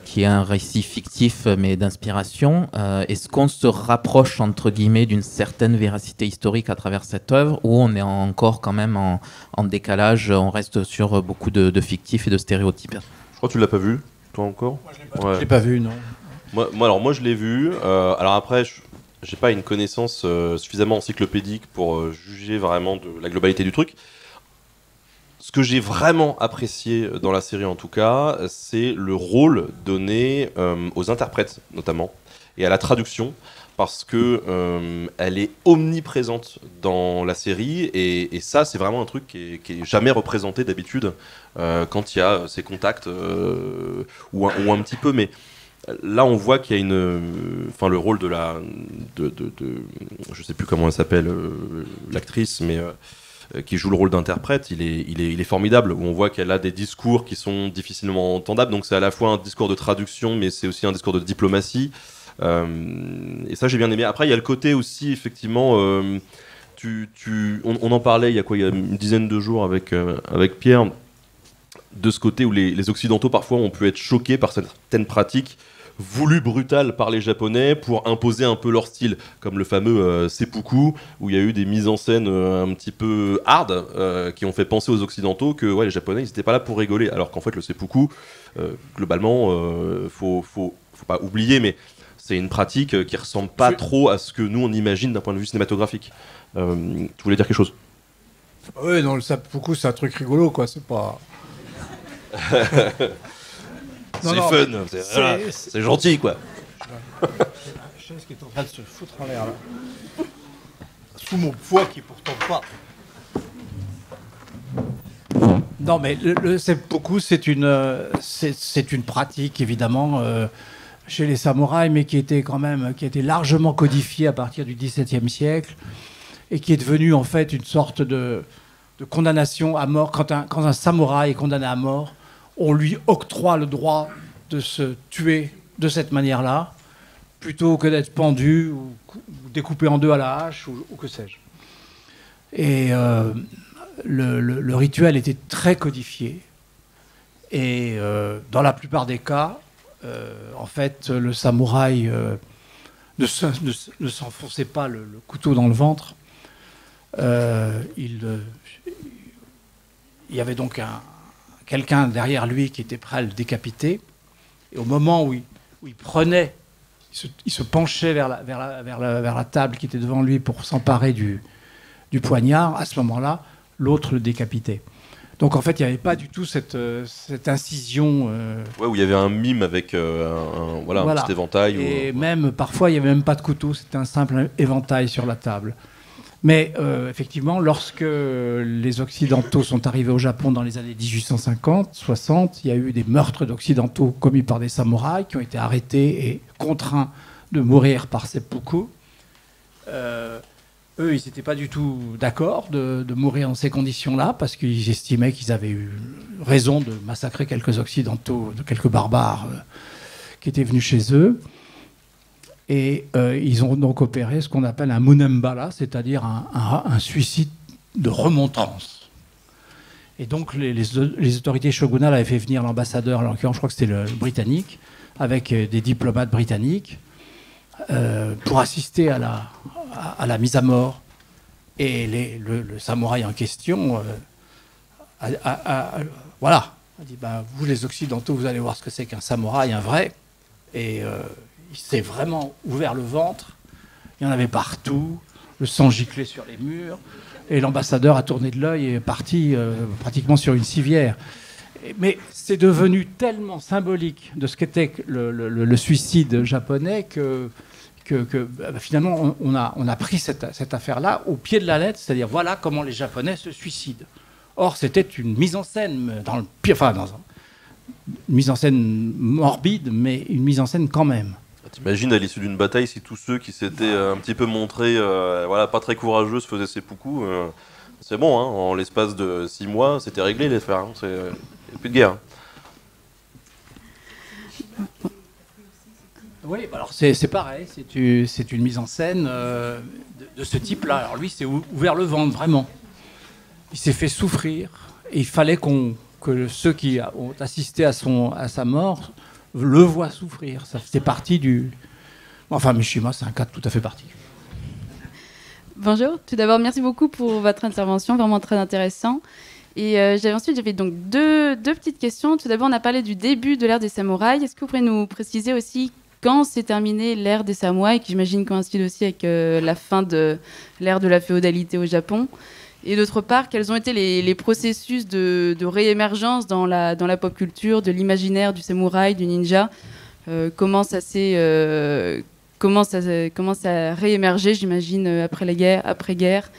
Speaker 7: qui est un récit fictif mais d'inspiration. Est-ce qu'on se rapproche, entre guillemets, d'une certaine véracité historique à travers cette œuvre, ou on est encore quand même en décalage, on reste sur beaucoup de fictifs et de stéréotypes?
Speaker 1: Je crois que tu l'as pas vu, toi encore?
Speaker 3: Moi, je l'ai pas vu, non.
Speaker 1: Moi, je l'ai vu. Alors après, j'ai pas une connaissance suffisamment encyclopédique pour juger vraiment de la globalité du truc. Ce que j'ai vraiment apprécié dans la série, en tout cas, c'est le rôle donné aux interprètes, notamment, et à la traduction, parce que elle est omniprésente dans la série, et ça, c'est vraiment un truc qui est jamais représenté d'habitude quand il y a ces contacts, ou un petit peu, mais là, on voit qu'il y a le rôle de je sais plus comment elle s'appelle, l'actrice, mais qui joue le rôle d'interprète, il est formidable. Où on voit qu'elle a des discours qui sont difficilement entendables. Donc c'est à la fois un discours de traduction, mais c'est aussi un discours de diplomatie. Et ça, j'ai bien aimé. Après, il y a le côté aussi, effectivement, on en parlait il y a une dizaine de jours avec Pierre, de ce côté où les Occidentaux, parfois, ont pu être choqués par certaines pratiques voulu brutal par les Japonais pour imposer un peu leur style, comme le fameux seppuku, où il y a eu des mises en scène un petit peu hard qui ont fait penser aux Occidentaux que les Japonais ils n'étaient pas là pour rigoler, alors qu'en fait le seppuku, globalement, faut pas oublier, mais c'est une pratique qui ressemble pas trop à ce que nous on imagine d'un point de vue cinématographique. Tu voulais dire quelque chose?
Speaker 3: Oui, non, le seppuku c'est un truc rigolo, quoi, c'est pas...
Speaker 1: C'est fun, c'est gentil, quoi.
Speaker 3: La chaise qui est en train de se foutre en l'air, là. Sous mon poids qui est pourtant pas. Non, mais le seppuku, c'est une pratique, évidemment, chez les samouraïs, mais qui était largement codifiée à partir du XVIIe siècle, et qui est devenue, en fait, une sorte de condamnation à mort. Quand un samouraï est condamné à mort, on lui octroie le droit de se tuer de cette manière-là, plutôt que d'être pendu ou découpé en deux à la hache ou que sais-je. Et le rituel était très codifié. Et dans la plupart des cas, en fait, le samouraï ne s'enfonçait pas le couteau dans le ventre. Il y avait donc quelqu'un derrière lui qui était prêt à le décapiter. Et au moment où il prenait, il se penchait vers la table qui était devant lui pour s'emparer du poignard, à ce moment-là, l'autre le décapitait. Donc en fait, il n'y avait pas du tout cette incision.
Speaker 1: Ouais, où il y avait un mime avec un petit éventail.
Speaker 3: Et même, parfois, il n'y avait même pas de couteau, c'était un simple éventail sur la table. Mais effectivement, lorsque les Occidentaux sont arrivés au Japon dans les années 1850-60, il y a eu des meurtres d'Occidentaux commis par des samouraïs qui ont été arrêtés et contraints de mourir par seppuku. Eux, ils n'étaient pas du tout d'accord de mourir dans ces conditions-là, parce qu'ils estimaient qu'ils avaient eu raison de massacrer quelques Occidentaux, quelques barbares qui étaient venus chez eux. Et ils ont donc opéré ce qu'on appelle un munembala, c'est-à-dire un suicide de remontrance. Et donc les autorités shogunales avaient fait venir l'ambassadeur, en l'occurrence je crois que c'était le britannique, avec des diplomates britanniques, pour assister à la mise à mort. Et le samouraï en question voilà, a dit vous les Occidentaux, vous allez voir ce que c'est qu'un samouraï, un vrai. Et il s'est vraiment ouvert le ventre. Il y en avait partout, le sang giclait sur les murs. Et l'ambassadeur a tourné de l'œil et est parti pratiquement sur une civière. Mais c'est devenu tellement symbolique de ce qu'était le suicide japonais que finalement on a pris cette affaire-là au pied de la lettre, c'est-à-dire voilà comment les Japonais se suicident. Or c'était une mise en scène une mise en scène morbide, mais une mise en scène quand même.
Speaker 1: T'imagines à l'issue d'une bataille si tous ceux qui s'étaient un petit peu montrés pas très courageux se faisaient seppuku. C'est bon, hein, en l'espace de 6 mois, c'était réglé les frères. Il n'y a plus de guerre.
Speaker 3: Oui, alors c'est pareil, c'est une mise en scène de ce type-là. Alors lui, s'est ouvert le ventre, vraiment. Il s'est fait souffrir, et il fallait que ceux qui ont assisté à sa mort le voient souffrir. Ça faisait partie du... Enfin, Mishima, c'est un cas tout à fait particulier.
Speaker 8: Bonjour, tout d'abord, merci beaucoup pour votre intervention, vraiment très intéressant. Et j'avais donc deux petites questions. Tout d'abord, on a parlé du début de l'ère des samouraïs. Est-ce que vous pourriez nous préciser aussi quand s'est terminée l'ère des samouraïs, qui j'imagine coïncide aussi avec la fin de l'ère de la féodalité au Japon? Et d'autre part, quels ont été les processus de réémergence dans la pop culture, de l'imaginaire du samouraï, du ninja? Comment ça a réémergé, j'imagine, après-guerre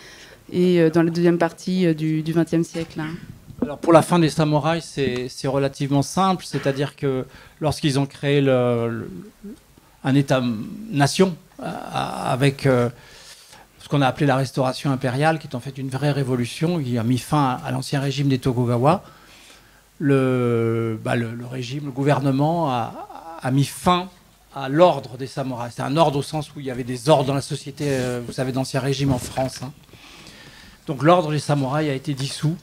Speaker 8: et dans la deuxième partie du XXe siècle, hein.
Speaker 3: Alors pour la fin des samouraïs, c'est relativement simple, c'est-à-dire que lorsqu'ils ont créé un État-nation avec ce qu'on a appelé la restauration impériale, qui est en fait une vraie révolution, qui a mis fin à l'ancien régime des Tokugawa, le gouvernement a mis fin à l'ordre des samouraïs. C'est un ordre au sens où il y avait des ordres dans la société, vous savez, d'ancien régime en France, hein. Donc l'ordre des samouraïs a été dissous.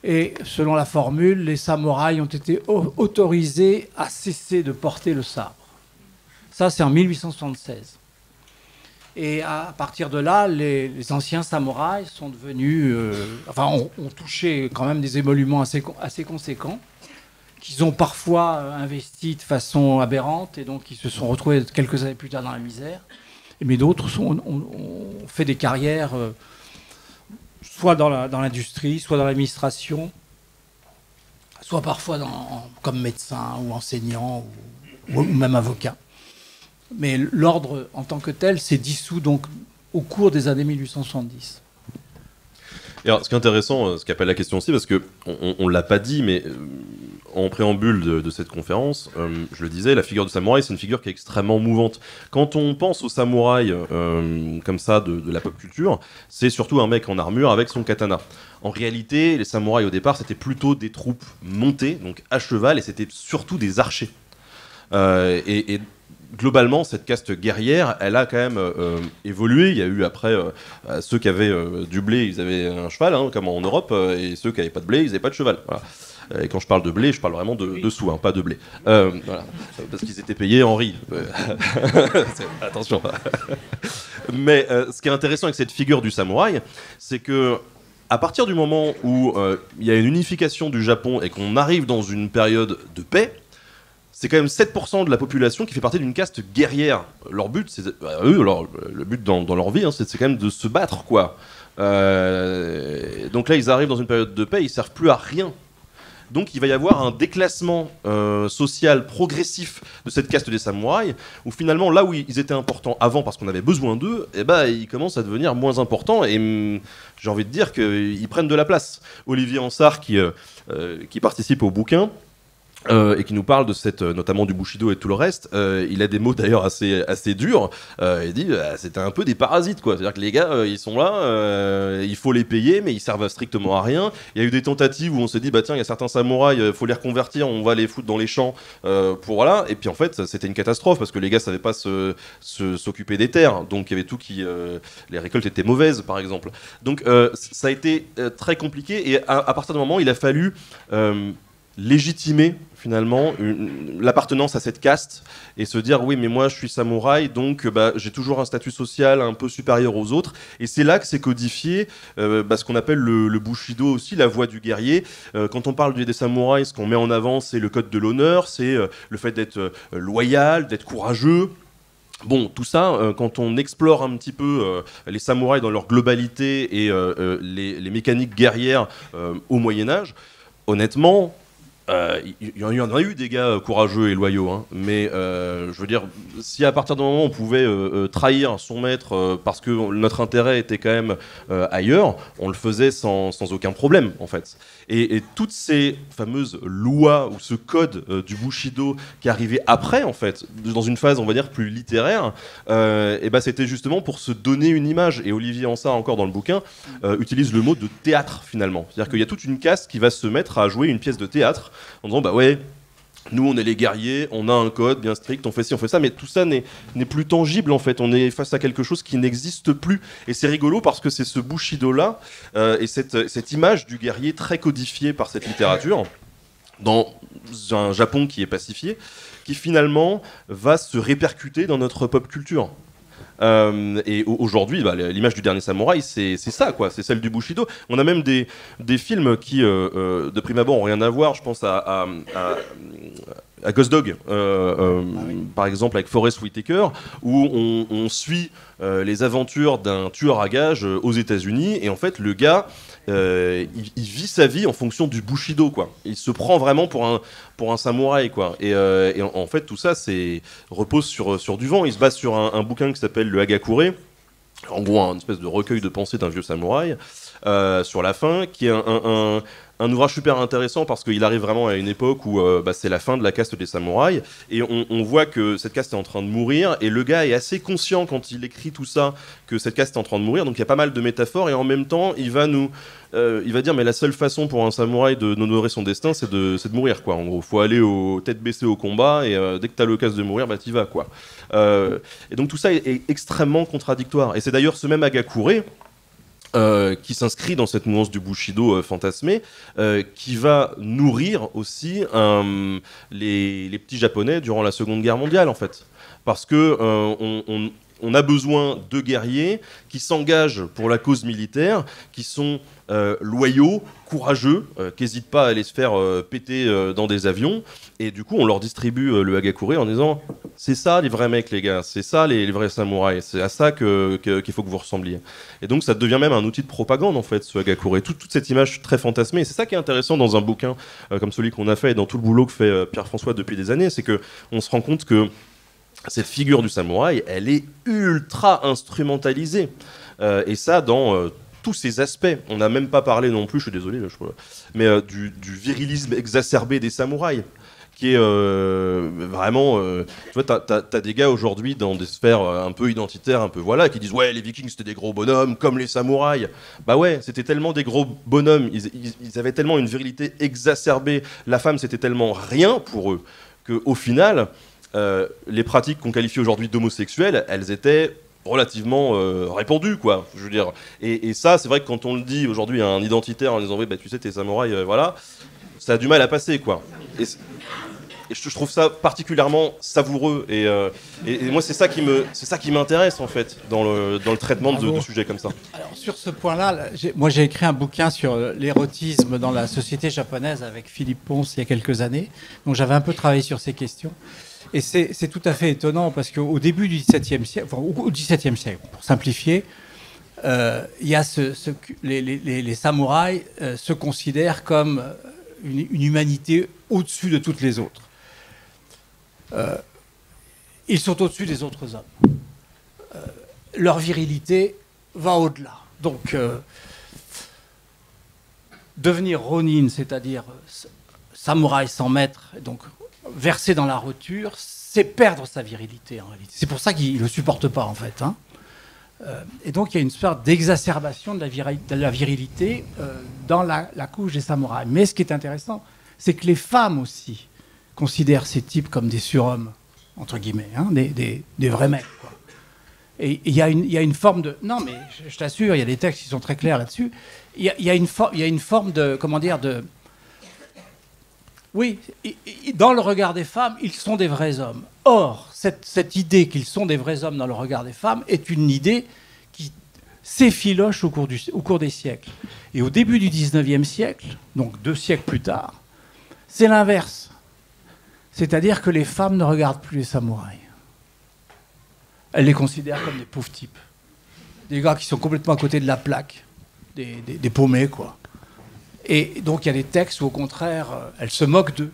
Speaker 3: Et selon la formule, les samouraïs ont été autorisés à cesser de porter le sabre. Ça, c'est en 1876. Et à partir de là, les anciens samouraïs sont devenus... ont touché quand même des émoluments assez conséquents, qu'ils ont parfois investis de façon aberrante, et donc ils se sont retrouvés quelques années plus tard dans la misère. Mais d'autres ont fait des carrières... soit dans l'industrie, soit dans l'administration, soit parfois comme médecin ou enseignant ou même avocat. Mais l'ordre en tant que tel s'est dissous donc au cours des années 1870.
Speaker 1: Et alors, ce qui est intéressant, ce qui appelle la question aussi, parce qu'on ne l'a pas dit, mais en préambule de cette conférence, je le disais, la figure du samouraï, c'est une figure qui est extrêmement mouvante. Quand on pense au samouraï comme ça de la pop culture, c'est surtout un mec en armure avec son katana. En réalité, les samouraïs au départ, c'était plutôt des troupes montées, donc à cheval, et c'était surtout des archers. Et globalement, cette caste guerrière, elle a quand même évolué. Il y a eu après ceux qui avaient du blé, ils avaient un cheval, hein, comme en Europe, et ceux qui n'avaient pas de blé, ils n'avaient pas de cheval. Voilà. Et quand je parle de blé, je parle vraiment de sous, hein, pas de blé. Voilà. Parce qu'ils étaient payés en riz. Attention. Mais ce qui est intéressant avec cette figure du samouraï, c'est que à partir du moment où il y a une unification du Japon et qu'on arrive dans une période de paix, c'est quand même 7% de la population qui fait partie d'une caste guerrière. Leur but, le but dans leur vie, hein, c'est quand même de se battre, quoi. Donc là, ils arrivent dans une période de paix, ils servent plus à rien. Donc il va y avoir un déclassement social progressif de cette caste des samouraïs, où finalement, là où ils étaient importants avant parce qu'on avait besoin d'eux, ils commencent à devenir moins importants, et j'ai envie de dire qu'ils prennent de la place. Olivier Ansart, qui participe au bouquin, et qui nous parle de notamment du Bushido et tout le reste, il a des mots d'ailleurs assez durs. Il dit c'était un peu des parasites, quoi. C'est-à-dire que les gars, ils sont là, il faut les payer, mais ils servent strictement à rien. Il y a eu des tentatives où on s'est dit tiens, il y a certains samouraïs, faut les reconvertir, on va les foutre dans les champs pour voilà. Et puis en fait, c'était une catastrophe parce que les gars savaient pas s'occuper des terres, donc il y avait tout les récoltes étaient mauvaises, par exemple. Donc ça a été très compliqué, et à partir d'un moment, il a fallu légitimer finalement l'appartenance à cette caste et se dire oui mais moi je suis samouraï donc j'ai toujours un statut social un peu supérieur aux autres, et c'est là que c'est codifié ce qu'on appelle le bushido aussi, la voie du guerrier. Quand on parle des samouraïs, ce qu'on met en avant c'est le code de l'honneur, c'est le fait d'être loyal, d'être courageux. Bon, tout ça, quand on explore un petit peu les samouraïs dans leur globalité et les mécaniques guerrières au Moyen-Âge, honnêtement, il y en a eu des gars courageux et loyaux, hein, mais je veux dire, si à partir d'un moment on pouvait trahir son maître parce que notre intérêt était quand même ailleurs, on le faisait sans aucun problème, en fait. Et toutes ces fameuses lois ou ce code du Bushido qui arrivait après, en fait, dans une phase, on va dire, plus littéraire, c'était justement pour se donner une image. Et Olivier Ansart, encore dans le bouquin, utilise le mot de théâtre, finalement. C'est-à-dire qu'il y a toute une caste qui va se mettre à jouer une pièce de théâtre en disant, nous on est les guerriers, on a un code bien strict, on fait ci, on fait ça, mais tout ça n'est plus tangible en fait, on est face à quelque chose qui n'existe plus. Et c'est rigolo parce que c'est ce Bushido-là et cette image du guerrier très codifiée par cette littérature, dans un Japon qui est pacifié, qui finalement va se répercuter dans notre pop culture. Et aujourd'hui, l'image du dernier samouraï, c'est ça, quoi. C'est celle du Bushido. On a même des films qui, de prime abord, n'ont rien à voir. Je pense à Ghost Dog, par exemple, avec Forest Whitaker, où on suit les aventures d'un tueur à gages aux États-Unis. Et en fait, le gars, il vit sa vie en fonction du Bushido, quoi. Il se prend vraiment pour un samouraï, quoi. Et en fait, tout ça repose sur du vent. Il se base sur un bouquin qui s'appelle le Hagakure, en gros une espèce de recueil de pensées d'un vieux samouraï sur la fin, qui est un ouvrage super intéressant parce qu'il arrive vraiment à une époque où c'est la fin de la caste des samouraïs, et on voit que cette caste est en train de mourir, et le gars est assez conscient quand il écrit tout ça que cette caste est en train de mourir, donc il y a pas mal de métaphores, et en même temps il va dire mais la seule façon pour un samouraï d'honorer son destin c'est de mourir, quoi. En gros, faut aller tête baissée au combat, et dès que t'as l'occasion de mourir, t'y vas, quoi. Et donc tout ça est extrêmement contradictoire, et c'est d'ailleurs ce même Hagakure qui s'inscrit dans cette nuance du Bushido fantasmé, qui va nourrir aussi les petits Japonais durant la Seconde Guerre mondiale, en fait. Parce que on a besoin de guerriers qui s'engagent pour la cause militaire, qui sont loyaux, courageux, qui n'hésitent pas à aller se faire péter dans des avions. Et du coup, on leur distribue le Hagakure en disant « C'est ça les vrais mecs, les gars, c'est ça les vrais samouraïs, c'est à ça qu'il faut que vous ressembliez. » Et donc, ça devient même un outil de propagande, en fait, ce Hagakure. Toute cette image très fantasmée. Et c'est ça qui est intéressant dans un bouquin comme celui qu'on a fait, et dans tout le boulot que fait Pierre-François depuis des années, c'est qu'on se rend compte que cette figure du samouraï, elle est ultra instrumentalisée. Et ça, dans tous ces aspects. On n'a même pas parlé non plus, je suis désolé, mais du virilisme exacerbé des samouraïs, qui est vraiment... tu vois, t'as des gars aujourd'hui dans des sphères un peu identitaires, un peu voilà, qui disent « Ouais, les Vikings, c'était des gros bonhommes, comme les samouraïs. » Bah ouais, c'était tellement des gros bonhommes, ils avaient tellement une virilité exacerbée, la femme, c'était tellement rien pour eux, qu'au final... les pratiques qu'on qualifie aujourd'hui d'homosexuelles, elles étaient relativement répandues, quoi. Je veux dire. Et ça, c'est vrai que quand on le dit aujourd'hui à un identitaire en disant oui, bah tu sais, t'es samouraï, voilà, ça a du mal à passer, quoi. Et je trouve ça particulièrement savoureux. Et moi, c'est ça qui m'intéresse en fait dans le traitement de sujets comme ça.
Speaker 3: Alors sur ce point-là, j'ai écrit un bouquin sur l'érotisme dans la société japonaise avec Philippe Ponce il y a quelques années. Donc j'avais un peu travaillé sur ces questions. Et c'est tout à fait étonnant parce qu'au début du XVIIe siècle, enfin au XVIIe siècle, pour simplifier, il y a les samouraïs se considèrent comme une humanité au-dessus de toutes les autres. Ils sont au-dessus des autres hommes. Leur virilité va au-delà. Donc, devenir ronin, c'est-à-dire samouraï sans maître, donc verser dans la roture, c'est perdre sa virilité en réalité. C'est pour ça qu'il ne le supporte pas en fait. Hein. Et donc il y a une sorte d'exacerbation de la virilité dans la couche des samouraïs. Mais ce qui est intéressant, c'est que les femmes aussi considèrent ces types comme des surhommes, entre guillemets, hein, des vrais mecs, quoi. Et il y a une forme de... Non, mais je t'assure, il y a des textes qui sont très clairs là-dessus. Il y a une forme de... Comment dire de... Oui, dans le regard des femmes, ils sont des vrais hommes. Or, cette idée qu'ils sont des vrais hommes dans le regard des femmes est une idée qui s'effiloche au cours des siècles. Et au début du 19e siècle, donc 2 siècles plus tard, c'est l'inverse. C'est-à-dire que les femmes ne regardent plus les samouraïs. Elles les considèrent comme des pauvres types. Des gars qui sont complètement à côté de la plaque. Des paumés, quoi. Et donc il y a des textes où, au contraire, elles se moquent d'eux.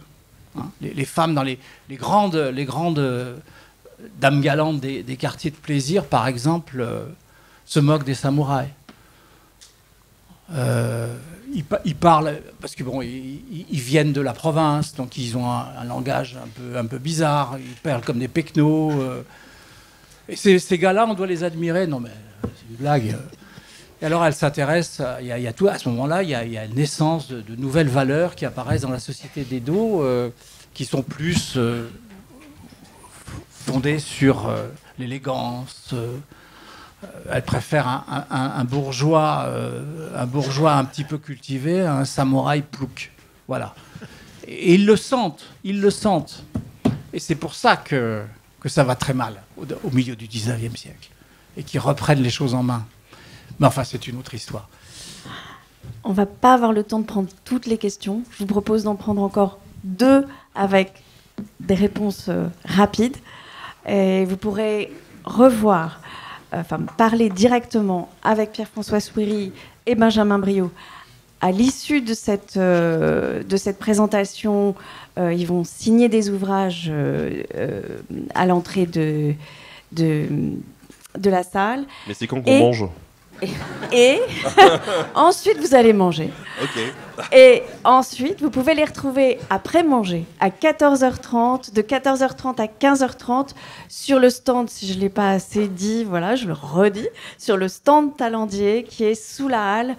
Speaker 3: Hein. Les femmes dans les grandes dames galantes des quartiers de plaisir, par exemple, se moquent des samouraïs. Ils parlent, parce que bon, ils viennent de la province, donc ils ont un langage un peu bizarre. Ils parlent comme des pecnos. Et ces gars-là, on doit les admirer. Non, mais c'est une blague. Et alors, elle s'intéresse, il y a tout, à ce moment-là, il y a une naissance de nouvelles valeurs qui apparaissent dans la société d'Edo, qui sont plus fondées sur l'élégance. Elle préfère un bourgeois un petit peu cultivé à un samouraï plouc. Voilà. Et ils le sentent. Et c'est pour ça que ça va très mal au milieu du 19e siècle. Et qu'ils reprennent les choses en main. Mais enfin, c'est une autre histoire.
Speaker 2: On ne va pas avoir le temps de prendre toutes les questions. Je vous propose d'en prendre encore 2 avec des réponses rapides. Et vous pourrez parler directement avec Pierre-François Souiri et Benjamin Briot. À l'issue de cette présentation, ils vont signer des ouvrages à l'entrée de la salle.
Speaker 1: Mais c'est quand qu'on mange?
Speaker 2: Et ensuite, vous allez manger.
Speaker 1: Ok.
Speaker 2: Et ensuite, vous pouvez les retrouver après manger, à 14h30, de 14h30 à 15h30, sur le stand, si je ne l'ai pas assez dit, voilà, je le redis, sur le stand Talendier, qui est sous la halle,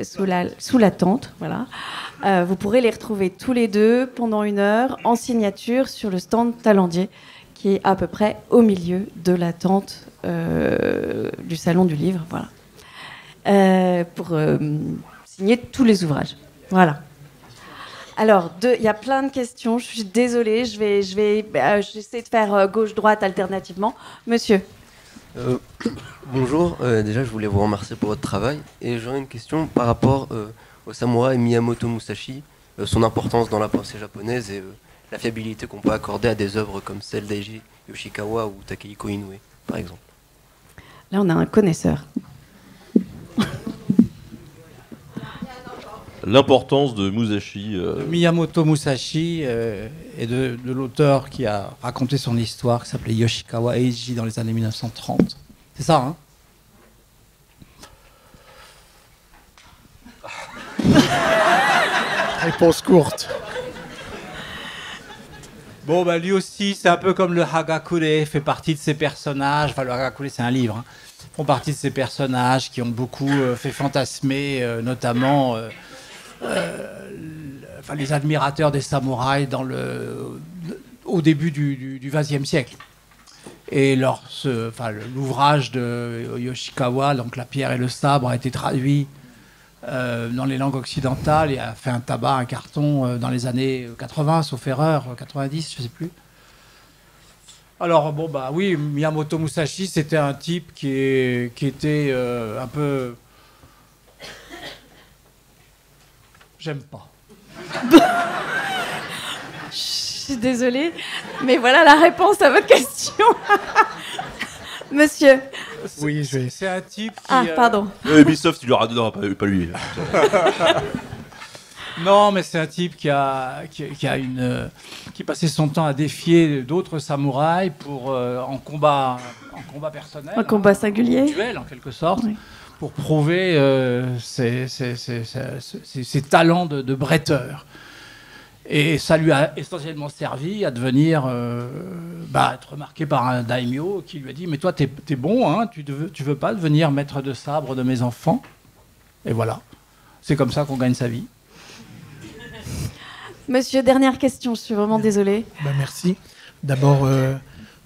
Speaker 2: sous la tente, voilà. Vous pourrez les retrouver tous les deux pendant 1 heure, en signature, sur le stand Talendier, qui est à peu près au milieu de la tente du Salon du Livre, voilà. Pour signer tous les ouvrages. Voilà. Alors, il y a plein de questions. Je suis désolée. J'essaie de faire gauche-droite alternativement. Monsieur.
Speaker 9: Bonjour. Déjà, je voulais vous remercier pour votre travail. Et j'aurais une question par rapport au samouraï Miyamoto Musashi, son importance dans la pensée japonaise et la fiabilité qu'on peut accorder à des œuvres comme celle d'Eiji Yoshikawa ou Takehiko Inoue, par exemple.
Speaker 2: Là, on a un connaisseur.
Speaker 1: L'importance de Musashi.
Speaker 3: Miyamoto Musashi et de l'auteur qui a raconté son histoire, qui s'appelait Yoshikawa Eiji dans les années 1930. C'est ça, hein?
Speaker 10: Réponse courte.
Speaker 3: Bon, bah, lui aussi, c'est un peu comme le Hagakure, fait partie de ces personnages. Enfin, le Hagakure, c'est un livre. Hein, font partie de ces personnages qui ont beaucoup fait fantasmer, notamment les admirateurs des samouraïs au début du XXe siècle. Et l'ouvrage de Yoshikawa, donc La pierre et le sabre, a été traduit dans les langues occidentales et a fait un carton dans les années 80, sauf erreur, 90, je ne sais plus. Alors, bon, bah oui, Miyamoto Musashi, c'était un type qui était un peu... J'aime pas.
Speaker 2: Je suis désolée, mais voilà la réponse à votre question. Monsieur.
Speaker 3: Oui, c'est un type qui...
Speaker 2: Ah, pardon.
Speaker 1: Ubisoft, il leur a donné, non, pas lui.
Speaker 3: Non, mais c'est un type qui passait son temps à défier d'autres samouraïs en combat personnel.
Speaker 2: Un combat singulier.
Speaker 3: Duel, en quelque sorte.
Speaker 2: Oui.
Speaker 3: Pour prouver ses talents de bretteur. Et ça lui a essentiellement servi à devenir, être remarqué par un daimyo qui lui a dit « Mais toi, t'es bon, hein, tu veux pas devenir maître de sabre de mes enfants ?» Et voilà. C'est comme ça qu'on gagne sa vie.
Speaker 2: Monsieur, dernière question, je suis vraiment désolée.
Speaker 10: Merci. D'abord,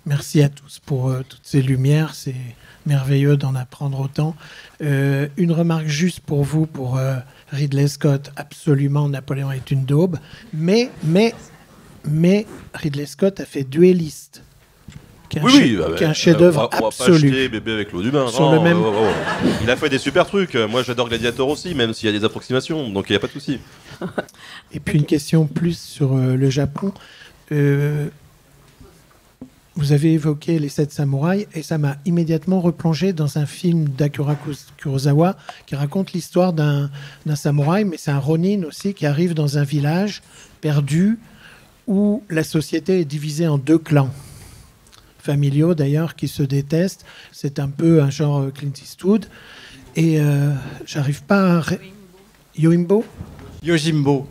Speaker 10: merci à tous pour toutes ces lumières, ces merveilleux d'en apprendre autant. Une remarque juste pour vous, pour Ridley Scott, absolument, Napoléon est une daube, mais Ridley Scott a fait Duelist, qui est un chef-d'œuvre absolu.
Speaker 1: On va pas jeter bébé avec l'eau du bain.
Speaker 10: Sur le même...
Speaker 1: Il a fait des super trucs. Moi, j'adore Gladiator aussi, même s'il y a des approximations, donc il n'y a pas de souci.
Speaker 10: Et puis une question plus sur le Japon. Vous avez évoqué les 7 samouraïs et ça m'a immédiatement replongé dans un film d'Akira Kurosawa qui raconte l'histoire d'un samouraï, mais c'est un ronin aussi, qui arrive dans un village perdu où la société est divisée en 2 clans familiaux d'ailleurs qui se détestent. C'est un peu un genre Clint Eastwood et j'arrive pas à... Yojimbo,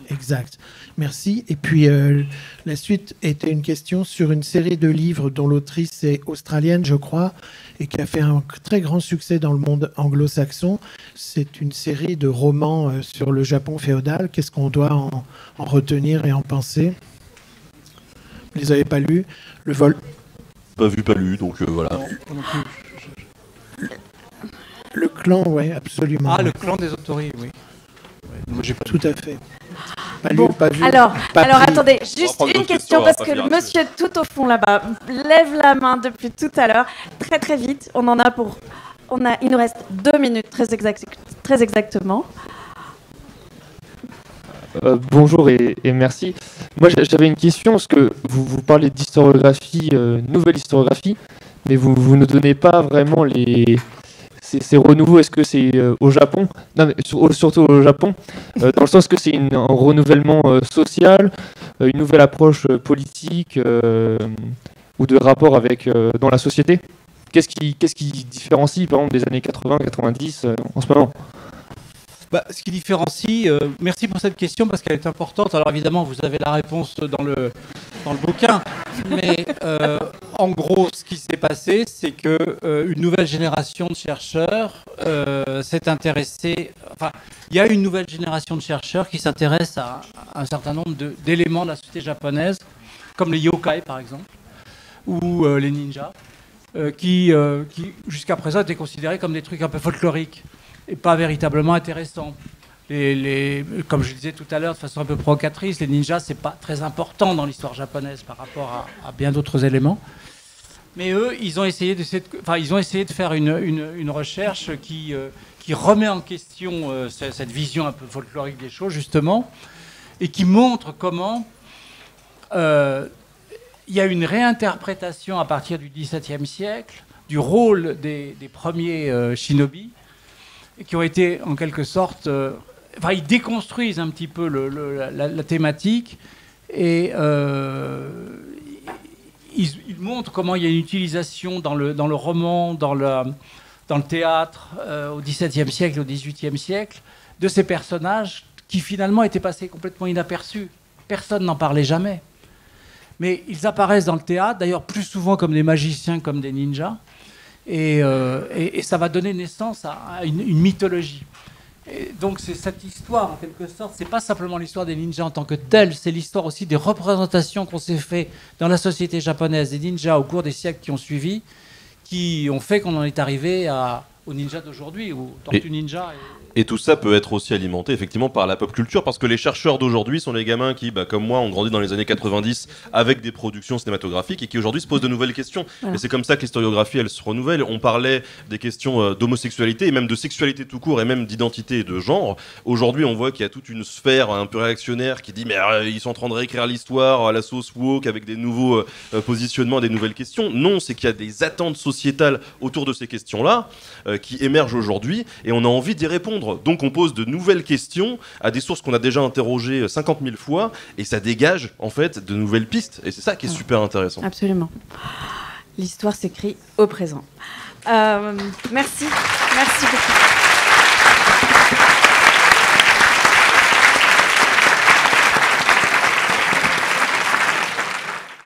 Speaker 10: exact. Merci. Et puis, la suite était une question sur une série de livres dont l'autrice est australienne, je crois, et qui a fait un très grand succès dans le monde anglo-saxon. C'est une série de romans sur le Japon féodal. Qu'est-ce qu'on doit en retenir et en penser? Vous les avez pas lus? Le vol...
Speaker 1: Pas vu, pas lu, donc voilà.
Speaker 10: Le clan, oui, absolument.
Speaker 3: Le clan des Autori, oui.
Speaker 10: Tout à fait.
Speaker 2: Pas vu. Alors, attendez, juste une question parce que le monsieur tout au fond là-bas lève la main depuis tout à l'heure. Très très vite, il nous reste 2 minutes très exactement.
Speaker 11: Bonjour et merci. Moi j'avais une question parce que vous parlez d'historiographie, nouvelle historiographie, mais vous ne donnez pas vraiment ces renouveaux. Est-ce que c'est au Japon? Non, mais surtout au Japon, dans le sens que c'est un renouvellement social, une nouvelle approche politique ou de rapport avec dans la société. Qu'est-ce qui différencie par exemple des années 80-90 en ce moment?
Speaker 3: Ce qui différencie, merci pour cette question parce qu'elle est importante. Alors évidemment, vous avez la réponse dans le bouquin, mais en gros, ce qui s'est passé, c'est que une nouvelle génération de chercheurs s'est intéressée. Enfin, il y a une nouvelle génération de chercheurs qui s'intéresse à un certain nombre d'éléments de la société japonaise, comme les yokai par exemple, ou les ninjas, qui jusqu'à présent étaient considérés comme des trucs un peu folkloriques et pas véritablement intéressants. Comme je disais tout à l'heure de façon un peu provocatrice, les ninjas, c'est pas très important dans l'histoire japonaise par rapport à bien d'autres éléments. Mais eux, ils ont essayé de faire une recherche qui remet en question cette vision un peu folklorique des choses, justement, et qui montre comment il y a une réinterprétation à partir du XVIIe siècle du rôle des premiers shinobi, qui ont été en quelque sorte... ils déconstruisent un petit peu la thématique et ils montrent comment il y a une utilisation dans le roman, dans le théâtre, au XVIIe siècle, au XVIIIe siècle, de ces personnages qui finalement étaient passés complètement inaperçus. Personne n'en parlait jamais. Mais ils apparaissent dans le théâtre, d'ailleurs plus souvent comme des magiciens, comme des ninjas. Et ça va donner naissance à une mythologie. Et donc c'est cette histoire, en quelque sorte, c'est pas simplement l'histoire des ninjas en tant que telle, c'est l'histoire aussi des représentations qu'on s'est fait dans la société japonaise des ninjas au cours des siècles qui ont suivi, qui ont fait qu'on en est arrivé aux ninjas d'aujourd'hui, aux Tortues Ninja.
Speaker 1: Et tout ça peut être aussi alimenté effectivement par la pop culture, parce que les chercheurs d'aujourd'hui sont les gamins qui, comme moi, ont grandi dans les années 90 avec des productions cinématographiques et qui aujourd'hui se posent de nouvelles questions. Voilà. Et c'est comme ça que l'historiographie, elle se renouvelle. On parlait des questions d'homosexualité et même de sexualité tout court et même d'identité et de genre. Aujourd'hui, on voit qu'il y a toute une sphère un peu réactionnaire qui dit mais ils sont en train de réécrire l'histoire à la sauce woke avec des nouveaux positionnements, des nouvelles questions. Non, c'est qu'il y a des attentes sociétales autour de ces questions-là qui émergent aujourd'hui et on a envie d'y répondre. Donc on pose de nouvelles questions à des sources qu'on a déjà interrogées 50 000 fois et ça dégage en fait de nouvelles pistes et c'est ça qui est super intéressant.
Speaker 2: Absolument. L'histoire s'écrit au présent. Merci beaucoup.